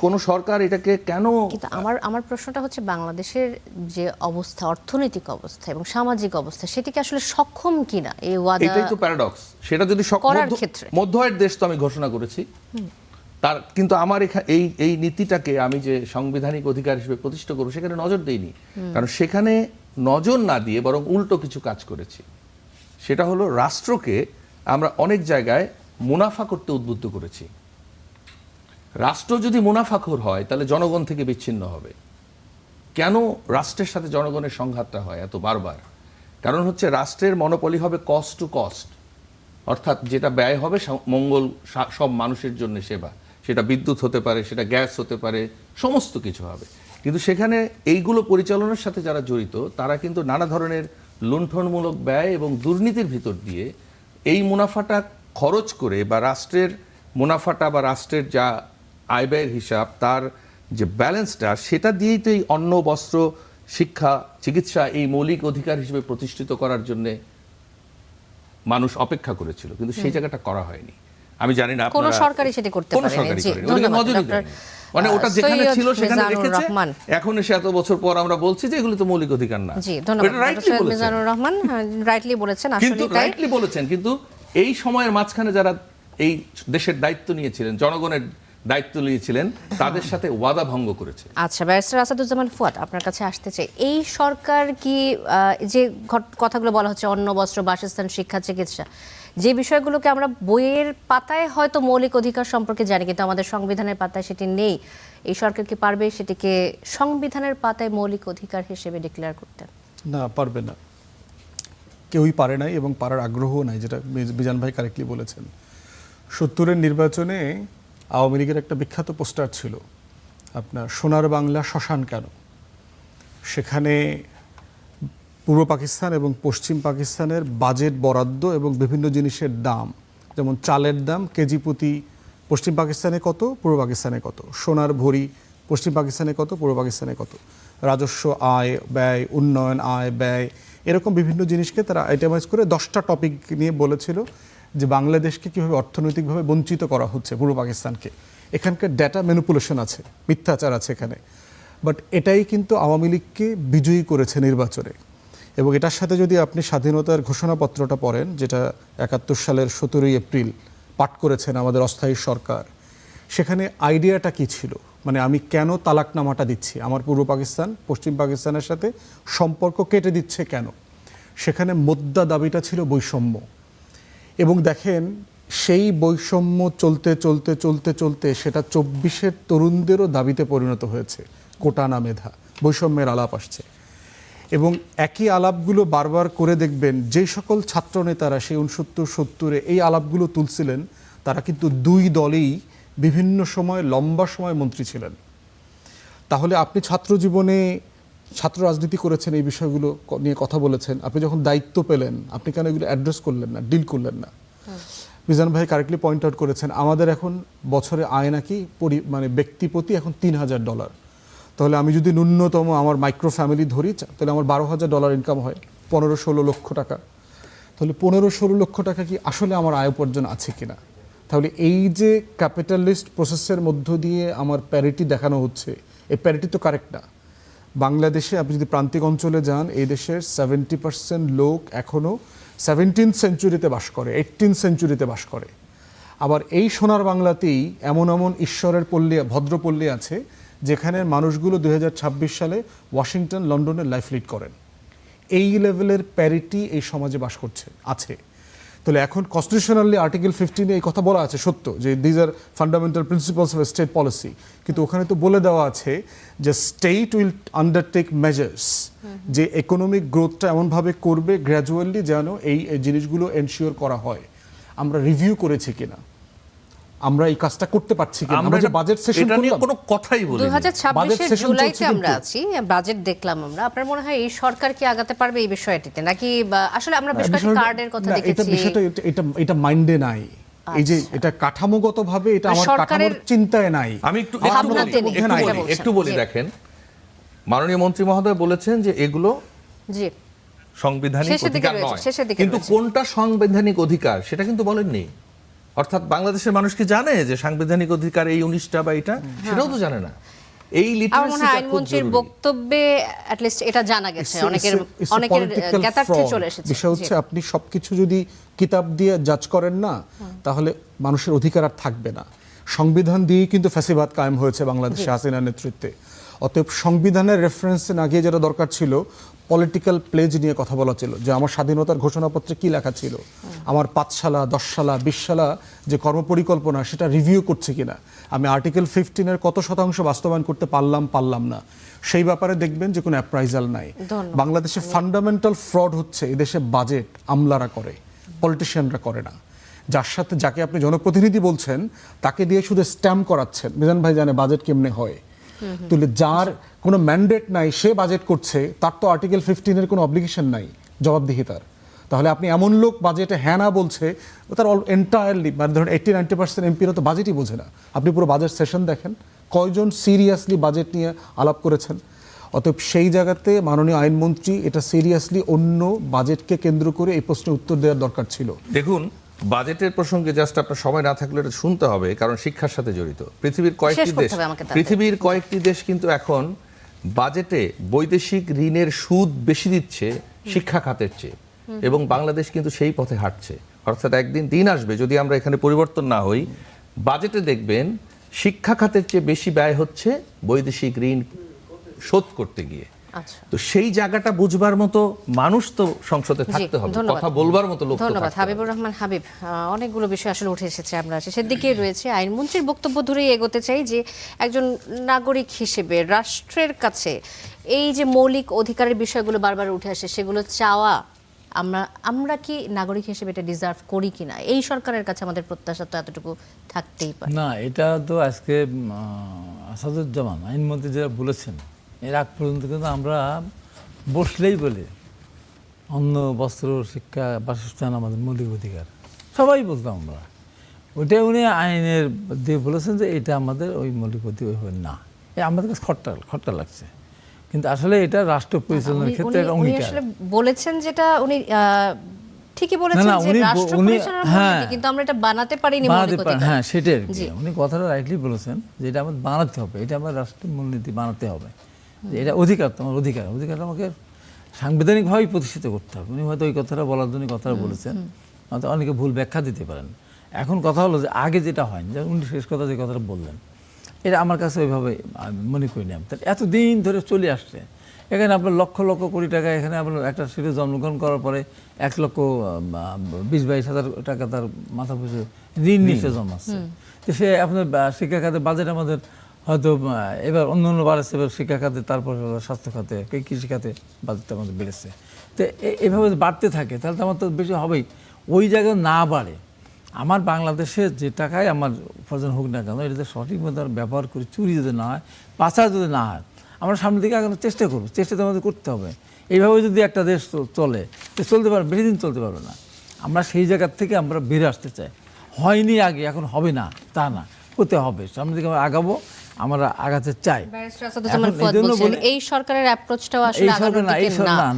কোন সরকার এটাকে কেন, কিন্তু আমার প্রশ্নটা হচ্ছে বাংলাদেশের যে অবস্থা, অর্থনৈতিক অবস্থা এবং সামাজিক অবস্থা, সেটিকে আসলে সক্ষম কিনা এই ওয়াদা। এটাই তো প্যারাডক্স। সেটা যদি করার ক্ষেত্রে মধ্য আয়ের দেশ তো আমি ঘোষণা করেছি, তার কিন্তু আমার এই নীতিটাকে আমি যে সাংবিধানিক অধিকার হিসেবে প্রতিষ্ঠা করবো, সেখানে নজর দেইনি। কারণ সেখানে নজর না দিয়ে বরং উল্টো কিছু কাজ করেছি। সেটা হলো রাষ্ট্রকে আমরা অনেক জায়গায় মুনাফা করতে উদ্বুদ্ধ করেছি। রাষ্ট্র যদি মুনাফাখোর হয়, তাহলে জনগণ থেকে বিচ্ছিন্ন হবে। কেন রাষ্ট্রের সাথে জনগণের সংঘাতটা হয় এত বারবার? কারণ হচ্ছে রাষ্ট্রের মনোপলি হবে কস্ট টু কস্ট, অর্থাৎ যেটা ব্যয় হবে মঙ্গল, সব মানুষের জন্য সেবা, সেটা বিদ্যুৎ হতে পারে, সেটা গ্যাস হতে পারে, সমস্ত কিছু হবে। কিন্তু সেখানে এইগুলো পরিচালনার সাথে যারা জড়িত, তারা কিন্তু নানা ধরনের লুণ্ঠনমূলক ব্যয় এবং দুর্নীতির ভিতর দিয়ে এই মুনাফাটা খরচ করে, বা রাষ্ট্রের মুনাফাটা বা রাষ্ট্রের যা আয় ব্যয়ের হিসাব, তার যে ব্যালেন্সটা, সেটা দিয়েই তো এই অন্ন, বস্ত্র, শিক্ষা, চিকিৎসা এই মৌলিক অধিকার হিসেবে প্রতিষ্ঠিত করার জন্য মানুষ অপেক্ষা করেছিল। কিন্তু সেই জায়গাটা করা হয়নি। আমি জানি না কোন সরকারই সেটা করতে পারেনি। জি, ধন্যবাদ ডক্টর। মানে ওটা যেখানে ছিল সেখানে মিজানুর রেখেছে, রহমান। এখন এসে এত বছর পর আমরা বলছি যে এগুলো তো মৌলিক অধিকার না। জি, ধন্যবাদ এটা rightly ডক্টর বলেছেন। মিজানুর রহমান, রাইটলি বলেছেন, কিন্তু আসলে তাই। রাইটলি বলেছেন, কিন্তু এই সময়ের মাঝখানে যারা এই দেশের দায়িত্ব নিয়েছিলেন, জনগণের দায়িত্ব নিয়েছিলেন, তাদের সাথে ওয়াদা ভঙ্গ করেছে। আচ্ছা, ব্যারিস্টার আসাদুজ্জামান ফুয়াদ, আপনার কাছে আসতে চাই। এই সরকার কি যে কথাগুলো বলা হচ্ছে, অন্ন, বস্ত্র, বাসস্থান, শিক্ষা, চিকিৎসা, যে বিষয়গুলোকে আমরা বইয়ের পাতায় হয়তো মৌলিক অধিকার সম্পর্কে জানি, কিন্তু আমাদের সংবিধানের পাতায় সেটি নেই, এই সরকার কি পারবে সেটিকে সংবিধানের পাতায় মৌলিক অধিকার হিসেবে ডিক্লেয়ার করতে? না, পারবে না, কেউই পারে নাই এবং পারার আগ্রহও নাই, যেটা বিজান ভাই কারেক্টলি বলেছেন। 70-এর নির্বাচনে আওয়ামী লীগের একটা বিখ্যাত পোস্টার ছিল আপনার, সোনার বাংলা শ্মশান কেন। সেখানে পূর্ব পাকিস্তান এবং পশ্চিম পাকিস্তানের বাজেট বরাদ্দ এবং বিভিন্ন জিনিসের দাম, যেমন চালের দাম কেজি প্রতি পশ্চিম পাকিস্তানে কত, পূর্ব পাকিস্তানে কত, সোনার ভরি পশ্চিম পাকিস্তানে কত, পূর্ব পাকিস্তানে কত, রাজস্ব, আয় ব্যয়, উন্নয়ন, আয় ব্যয়, এরকম বিভিন্ন জিনিসকে তারা আইটেমাইজ করে 10টা টপিক নিয়ে বলেছিল যে বাংলাদেশকে কীভাবে অর্থনৈতিকভাবে বঞ্চিত করা হচ্ছে, পূর্ব পাকিস্তানকে। এখানকার ডেটা ম্যানিপুলেশন আছে, মিথ্যাচার আছে এখানে। বাট এটাই কিন্তু আওয়ামী লীগকে বিজয়ী করেছে নির্বাচনে। এবং এটার সাথে যদি আপনি স্বাধীনতার ঘোষণাপত্রটা পড়েন, যেটা 71 সালের 17ই এপ্রিল পাঠ করেছেন আমাদের অস্থায়ী সরকার, সেখানে আইডিয়াটা কি ছিল, মানে আমি কেন তালাকনামাটা দিচ্ছি, আমার পূর্ব পাকিস্তান পশ্চিম পাকিস্তানের সাথে সম্পর্ক কেটে দিচ্ছে কেন, সেখানে মোদ্দা দাবিটা ছিল বৈষম্য। এবং দেখেন সেই বৈষম্য চলতে চলতে চলতে চলতে সেটা 24-এর তরুণদেরও দাবিতে পরিণত হয়েছে, কোটা না মেধা, বৈষম্যের আলাপ আসছে। এবং একই আলাপগুলো বারবার করে দেখবেন, যেই সকল ছাত্রনেতারা সেই 69-70-এ এই আলাপগুলো তুলছিলেন, তারা কিন্তু দুই দলেই বিভিন্ন সময় লম্বা সময় মন্ত্রী ছিলেন। তাহলে আপনি ছাত্র জীবনে ছাত্র রাজনীতি করেছেন, এই বিষয়গুলো নিয়ে কথা বলেছেন, আপনি যখন দায়িত্ব পেলেন আপনি কেন এগুলো অ্যাড্রেস করলেন না, ডিল করলেন না? মিজান ভাই কারেক্টলি পয়েন্ট আউট করেছেন, আমাদের এখন বছরে আয় নাকি মানে ব্যক্তিপ্রতি এখন $3,000। তাহলে আমি যদি ন্যূনতম আমার মাইক্রো ফ্যামিলি ধরি, তাহলে আমার $12,000 ইনকাম হয়, 15-16 লক্ষ টাকা। তাহলে 15-16 লক্ষ টাকা কি আসলে আমার আয় উপার্জন আছে কিনা? তাহলে এই যে ক্যাপিটালিস্ট প্রসেসের মধ্য দিয়ে আমার প্যারিটি দেখানো হচ্ছে, এই প্যারিটি তো কারেক্ট না। বাংলাদেশে আপনি যদি প্রান্তিক অঞ্চলে যান, এই দেশের 70% লোক এখনও 17th সেঞ্চুরিতে বাস করে, 18th সেঞ্চুরিতে বাস করে। আবার এই সোনার বাংলাতেই এমন এমন ঈশ্বরের পল্লী, ভদ্রপল্লী আছে যেখানে মানুষগুলো 2026 সালে ওয়াশিংটন, লন্ডনে লাইফ লিড করেন। এই লেভেলের প্যারিটি এই সমাজে বাস করছে, আছে। তাহলে এখন কনস্টিটিউশনালি আর্টিকেল 15 এই কথা বলা আছে, সত্য যে these are fundamental principles of state policy, কিন্তু ওখানে তো বলে দেওয়া আছে যে স্টেট উইল আন্ডারটেক মেজার্স, যে ইকোনমিক গ্রোথটা এমনভাবে করবে গ্র্যাজুয়ালি যেন এই জিনিসগুলো এনশিওর করা হয়। আমরা রিভিউ করেছি কিনা, আমরা এই কাজটা করতে পারছি কিনা, আমরা যে বাজেট সেশন এটা নিয়ে করলাম, কোনো কথাই বলি 2026-এর জুলাইতে আমরা আছি, বাজেট দেখলাম আমরা। আপনার মনে হয় এই সরকার কি আগাতে পারবে এই বিষয়টিতে, নাকি আসলে আমরা বেশ কয়েকটি কার্ডের কথা এটা দেখেছি? বিষয়টা এটা মাইন্ডে নাই, এই যে এটা কাঠামোগতভাবে এটা আমার সরকারের কাঠামোর চিন্তায় নাই। আমি ভাবনাতে একটু বলি দেখেন, মাননীয় মন্ত্রী মহোদয় বলেছেন যে এগুলো জি সাংবিধানিক শেষের দিকে অধিকার রয়েছে, নয়, শেষের দিকে কিন্তু রয়েছে। কোনটা সাংবিধানিক অধিকার সেটা কিন্তু বলেননি। অর্থাৎ বাংলাদেশের মানুষ কি জানে যে সাংবিধানিক অধিকার এই 19টা বা এটা, সেটাও তো জানে না। এই আমার মনে হয় লিটারেসিটা খুব আইনমন্ত্রীর জরুরি। বক্তব্যে অ্যাট লিস্ট এটা জানা গেছে, অনেকের It's a অনেকের political জ্ঞাতার্থে fraud। চলে এসেছে। বিষয় হচ্ছে আপনি সবকিছু যদি কিতাব দিয়ে জাজ করেন না, তাহলে মানুষের অধিকার আর থাকবে না। সংবিধান দিয়েই কিন্তু ফ্যাসিবাদ কায়েম হয়েছে বাংলাদেশে হাসিনার নেতৃত্বে। অতএব সংবিধানের রেফারেন্সে না গিয়ে যেটা দরকার ছিল, পলিটিক্যাল প্লেজ নিয়ে কথা বলা ছিল, যে আমার স্বাধীনতার ঘোষণাপত্রে কি লেখা ছিল, আমার 5 সালা 10 সালা 20 সালা যে কর্মপরিকল্পনা সেটা রিভিউ করছে কিনা, আমি আর্টিকেল 15-এর কত শতাংশ বাস্তবায়ন করতে পারলাম না, সেই ব্যাপারে দেখবেন যে কোনো অ্যাপ্রাইজাল নাই। বাংলাদেশে ফান্ডামেন্টাল ফ্রড হচ্ছে এদেশে বাজেট আমলারা করে, পলিটিশিয়ানরা করে না। যাকে আপনি জনপ্রতিনিধি বলছেন তাকে দিয়ে শুধু স্ট্যাম্প করাচ্ছেন। মিজান ভাই জানে বাজেট কেমনে হয়। তাহলে যার কোনো ম্যান্ডেট নাই সে বাজেট করছে, তার তো আর্টিকেল 15-এর কোনো অব্লিগেশন নাই জবাবদিহিতার। তাহলে আপনি এমন লোক বাজেটে হ্যাঁ না বলছে, তার এন্টায়ারলি মানে ধরুন 80-90% এমপিরা তো বাজেটই বোঝে না। আপনি পুরো বাজেট সেশন দেখেন, কয়জন সিরিয়াসলি বাজেট নিয়ে আলাপ করেছেন। অতএব সেই জায়গাতে মাননীয় আইনমন্ত্রী এটা সিরিয়াসলি অন্য বাজেটকে কেন্দ্র করে এই প্রশ্নের উত্তর দেওয়ার দরকার ছিল। দেখুন, বাজেটের প্রসঙ্গে জাস্ট আপনার সময় না থাকলে এটা শুনতে হবে, কারণ শিক্ষার সাথে জড়িত। পৃথিবীর কয়েকটি দেশ কিন্তু এখন বাজেটে বৈদেশিক ঋণের সুদ বেশি দিচ্ছে শিক্ষা খাতের চেয়ে, এবং বাংলাদেশ কিন্তু সেই পথে হাঁটছে। অর্থাৎ একদিন দিন আসবে, যদি আমরা এখানে পরিবর্তন না হই, বাজেটে দেখবেন শিক্ষা খাতের চেয়ে বেশি ব্যয় হচ্ছে বৈদেশিক ঋণ শোধ করতে গিয়ে। তো সেই জায়গাটা বুঝবার মতো মানুষ তো সংসদে থাকতে হবে, কথা বলবার মতো লোক। ধন্যবাদ হাবিবুর রহমান হাবিব। অনেকগুলো বিষয় আসলে উঠে এসেছে, আমরা শেষের দিকে রয়েছে। আইনমন্ত্রীর বক্তব্য ধরেই এগোতে চাই যে একজন নাগরিক হিসেবে রাষ্ট্রের কাছে এই যে মৌলিক অধিকারের বিষয়গুলো বারবার উঠে আসে, সেগুলো চাওয়া, আমরা কি নাগরিক হিসেবে এটা ডিজার্ভ করি কিনা, এই সরকারের কাছে আমাদের প্রত্যাশা তো এতটুকু থাকতেই পারে না। এটা তো আজকে আসাদুজ্জামান আইনমন্ত্রী যারা বলেছেন, এর আগ পর্যন্ত কিন্তু আমরা বসলেই বলি অন্ন, বস্ত্র, শিক্ষা, বাসস্থান আমাদের মৌলিক অধিকার, সবাই বলতাম আমরা। ওইটা উনি আইনের দিয়ে বলেছেন যে এটা আমাদের ওই মৌলিক অধিকার না, আমাদের কাছে খট্টা লাগছে। কিন্তু আসলে এটা রাষ্ট্র পরিচালনার ক্ষেত্রে অঙ্গীকার বলেছেন, যেটা উনি ঠিকই বলেছেন যে রাষ্ট্র পরিচালনার মূলনীতি, কিন্তু আমরা এটা বানাতে পারিনি মৌলিক অধিকার। হ্যাঁ, সেটাই আর কি। উনি কথাটা রাইটলি বলেছেন যে এটা আমাদের বানাতে হবে, এটা আমার রাষ্ট্রের মূলনীতি বানাতে হবে। এটা অধিকার, তোমার অধিকার আমাকে সাংবিধানিকভাবেই প্রতিষ্ঠিত করতে হবে। উনি হয়তো ওই কথাটা বলার জন্য কথাটা বলেছেন, হয়তো অনেকে ভুল ব্যাখ্যা দিতে পারেন। এখন কথা হলো যে আগে যেটা হয়নি, যেমন উনি শেষ কথা যে কথাটা বললেন, এটা আমার কাছে ওইভাবে মনে করি না। এতদিন ধরে চলে আসছে, এখানে আপনার লক্ষ লক্ষ কোটি টাকা, এখানে আপনার একটা সিটে জন্মগ্রহণ করার পরে 1,20,000-22,000 টাকা তার মাথা পিছু ঋণ নিচে জন্মাচ্ছে। তো সে আপনার শিক্ষা খাতে বাজেট আমাদের হয়তো এবার অন্য বাড়ছে, এবার শিক্ষা খাতে, তারপর স্বাস্থ্য খাতে, কৃষি খাতে বাজেটটা আমাদের বেড়েছে। তো এভাবে বাড়তে থাকে তাহলে তো আমার তো বেশি হবেই। ওই জায়গায় না বাড়ে, আমার বাংলাদেশে যে টাকায় আমার উপার্জন হোক না কেন, এটা সঠিক মতো ব্যবহার করি, চুরি যদি না হয়, পাচার যদি না হয়, আমরা সামনের দিকে আগানোর চেষ্টা করবো, চেষ্টা তো আমাদের করতে হবে। এইভাবে যদি একটা দেশ চলে, তো চলতে পারবে, বেশি দিন চলতে পারবে না। আমরা সেই জায়গার থেকে আমরা বেরিয়ে আসতে চাই। হয়নি আগে, এখন হবে না তা না, হতে হবে, সামনের দিকে আমরা আগাবো, আমরা আগাতে চাই। ব্যারিস্টার আসাদুজ্জামান ফুয়াদ বলছেন, এই সরকারের অ্যাপ্রোচটাও আসলে আগানোর দিকে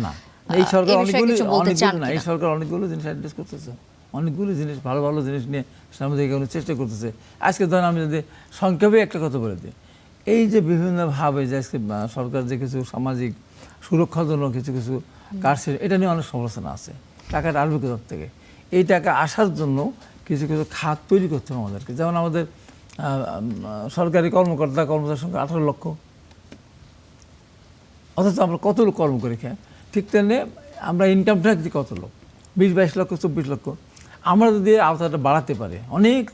না। এই সরকার এই বিষয়ে কিছু বলতে চান অনেকগুলো, এই কিনা? সরকার অনেকগুলো জিনিস অ্যাড্রেস করতেছে, অনেকগুলো জিনিস, ভালো ভালো জিনিস নিয়ে সামনে দিকে এগোনোর চেষ্টা করতেছে। আজকে ধরেন আমি যদি সংক্ষেপে একটা কথা বলে দিই, এই যে বিভিন্নভাবে যে আজকে সরকার যে কিছু সামাজিক সুরক্ষার জন্য কিছু কিছু কাজ, এটা নিয়ে অনেক সমালোচনা আছে। টাকাটা আসবে কোথার থেকে? এই টাকা আসার জন্য কিছু কিছু খাত তৈরি করতে হবে আমাদেরকে। যেমন আমাদের সরকারি কর্মকর্তা কর্মচারীর সংখ্যা 18 লক্ষ, অথচ আমরা কত লোক কর্ম করে খাই। ঠিক তেমনি আমরা ইনকাম ট্যাক্স দিই কত লোক, 20-22 লক্ষ 24 লক্ষ। আমরা যদি আওতাটা বাড়াতে পারি, অনেক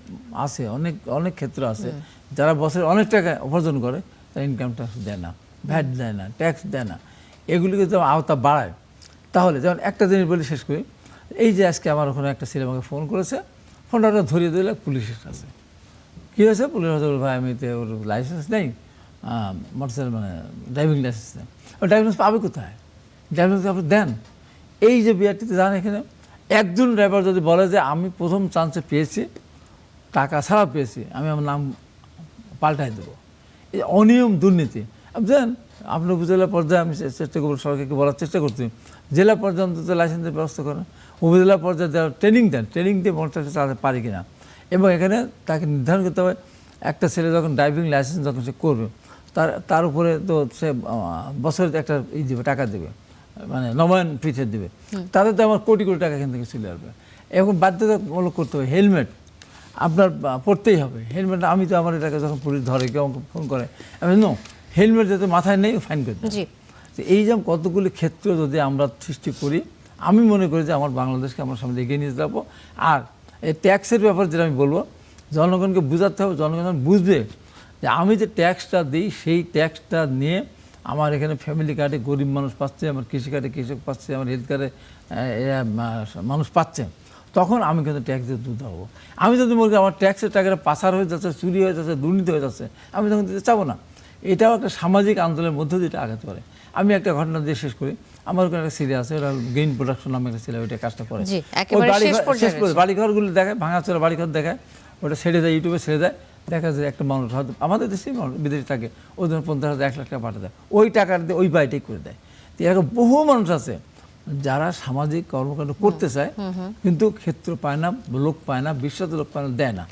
আছে, অনেক অনেক ক্ষেত্র আছে যারা বছরে অনেক টাকা উপার্জন করে, তারা ইনকাম ট্যাক্স দেয় না, ভ্যাট দেয় না, ট্যাক্স দেয় না। এগুলিকে যদি আওতা বাড়ায়, তাহলে যেমন একটা জিনিস বলে শেষ করি, এই যে আজকে আমার ওখানে একটা ছেলে আমাকে ফোন করেছে, ফোনটা ধরিয়ে দিলে পুলিশের কাছে। কী হয়েছে? পুলিশ হয়তো ভাই আমি তো ওর লাইসেন্স নেই, মোটরসাইকেল মানে ড্রাইভিং লাইসেন্স নেই। ও ড্রাইভিং লাইসেন্স পাবে কোথায়? ড্রাইভিং লাইসেন্স আপনি দেন। এই যে বিআরটিতে যান, এখানে একজন ড্রাইভার যদি বলে যে আমি প্রথম চান্সে পেয়েছি, টাকা ছাড়া পেয়েছি, আমি আমার নাম পাল্টাই দেবো, এই অনিয়ম দুর্নীতি। আপনি দেন, আপনার উপজেলা পর্যায়ে আমি চেষ্টা করবো, সরকারকে বলার চেষ্টা করছি, জেলা পর্যন্ত লাইসেন্সের ব্যবস্থা করেন, উপজেলা পর্যায়ে দেওয়ার ট্রেনিং দেন, ট্রেনিং দিয়ে মোটরসাইকেল চালাতে পারি কিনা। এবং এখানে তাকে নির্ধারণ করতে হবে, একটা ছেলে যখন ড্রাইভিং লাইসেন্স যখন সে করবে, তার উপরে তো সে বছরে একটা দেবে, টাকা দেবে, মানে নবায়ন ফিচের দেবে। তাদের তো আমার কোটি কোটি টাকা এখান থেকে চলে আসবে। এখন বাধ্যতামূলক করতে হবে হেলমেট আপনার পড়তেই হবে। হেলমেট আমি তো আমার এটাকে যখন পুলিশ ধরে, কেউ আমাকে ফোন করে, আমি নো হেলমেট যাতে মাথায় নেই ফাইন করে দেয়। তো এই যেমন কতগুলি ক্ষেত্র যদি আমরা সৃষ্টি করি, আমি মনে করি যে আমার বাংলাদেশকে আমরা সামনে এগিয়ে নিয়ে যাবো। আর এই ট্যাক্সের ব্যাপারে যেটা আমি বলবো, জনগণকে বুঝাতে হবে, জনগণ বুঝবে যে আমি যে ট্যাক্সটা দিই, সেই ট্যাক্সটা নিয়ে আমার এখানে ফ্যামিলি কার্ডে গরিব মানুষ পাচ্ছে, আমার কৃষি কার্ডে কৃষক পাচ্ছে, আমার হেলথ কার্ডে মানুষ পাচ্ছে, তখন আমি কিন্তু ট্যাক্স দিয়ে দিতে হবো। আমি যদি মনে করি আমার ট্যাক্সের টাকাটা পাচার হয়ে যাচ্ছে, চুরি হয়ে যাচ্ছে, দুর্নীতি হয়ে যাচ্ছে, আমি তখন দিতে চাবো না। এটাও একটা সামাজিক আন্দোলনের মধ্যে দিয়ে এটা আগাতে পারে। আমি একটা ঘটনা দিয়ে শেষ করি, আমার ওখানে একটা সিরিয়াল আছে, ওরা গেইন প্রোডাকশন নামে একটা ছেলে ওইটা কাজটা করে, বাড়িঘরগুলো দেখায়, ভাঙাচোরা বাড়িঘর দেখায়, ওটা ছেড়ে দেয়, ইউটিউবে ছেড়ে দেয়, দেখা যায় একটা মানুষ হয়তো আমাদের দেশেই বিদেশে থাকে, ওই জন্য 50,000 1 লাখ টাকা পাঠা দেয়, ওই টাকার দিয়ে ওই বাড়িটাই করে দেয়। তো এরকম বহু মানুষ আছে যারা সামাজিক কর্মকাণ্ড করতে চায়, কিন্তু ক্ষেত্র পায় না, লোক পায় না, বিশ্বাস লোক পায় না, দেয় না।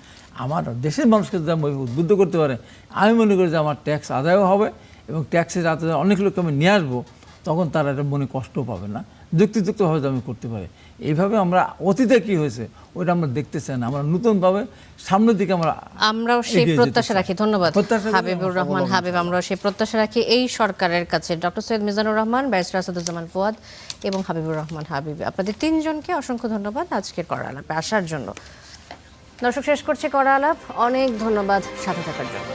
আমার দেশের মানুষকে যদি আমি উদ্বুদ্ধ করতে পারে, আমি মনে করি যে আমার ট্যাক্স আদায়ও হবে, এবং ট্যাক্সের আদায় অনেক লোককে আমি নিয়ে আসবো, তখন তারা এটা মনে কষ্ট পাবে না, যুক্তিযুক্তভাবে আমি করতে পারি। এইভাবে আমরা অতীতে কি হয়েছে ওইটা আমরা দেখতে চাই না, আমরা নতুনভাবে সামনের দিকে আমরাও সেই প্রত্যাশা রাখি। ধন্যবাদ হাবিবুর রহমান হাবিব। আমরাও সেই প্রত্যাশা রাখি এই সরকারের কাছে। ডক্টর সৈয়দ মিজানুর রহমান, ব্যারিস্টার আসাদুজ্জামান ফুয়াদ এবং হাবিবুর রহমান হাবিব, আপনাদের তিনজনকে অসংখ্য ধন্যবাদ আজকের কড়া আলাপে আসার জন্য। দর্শক, শেষ করছে কড়া আলাপ। অনেক ধন্যবাদ সাথে থাকার জন্য।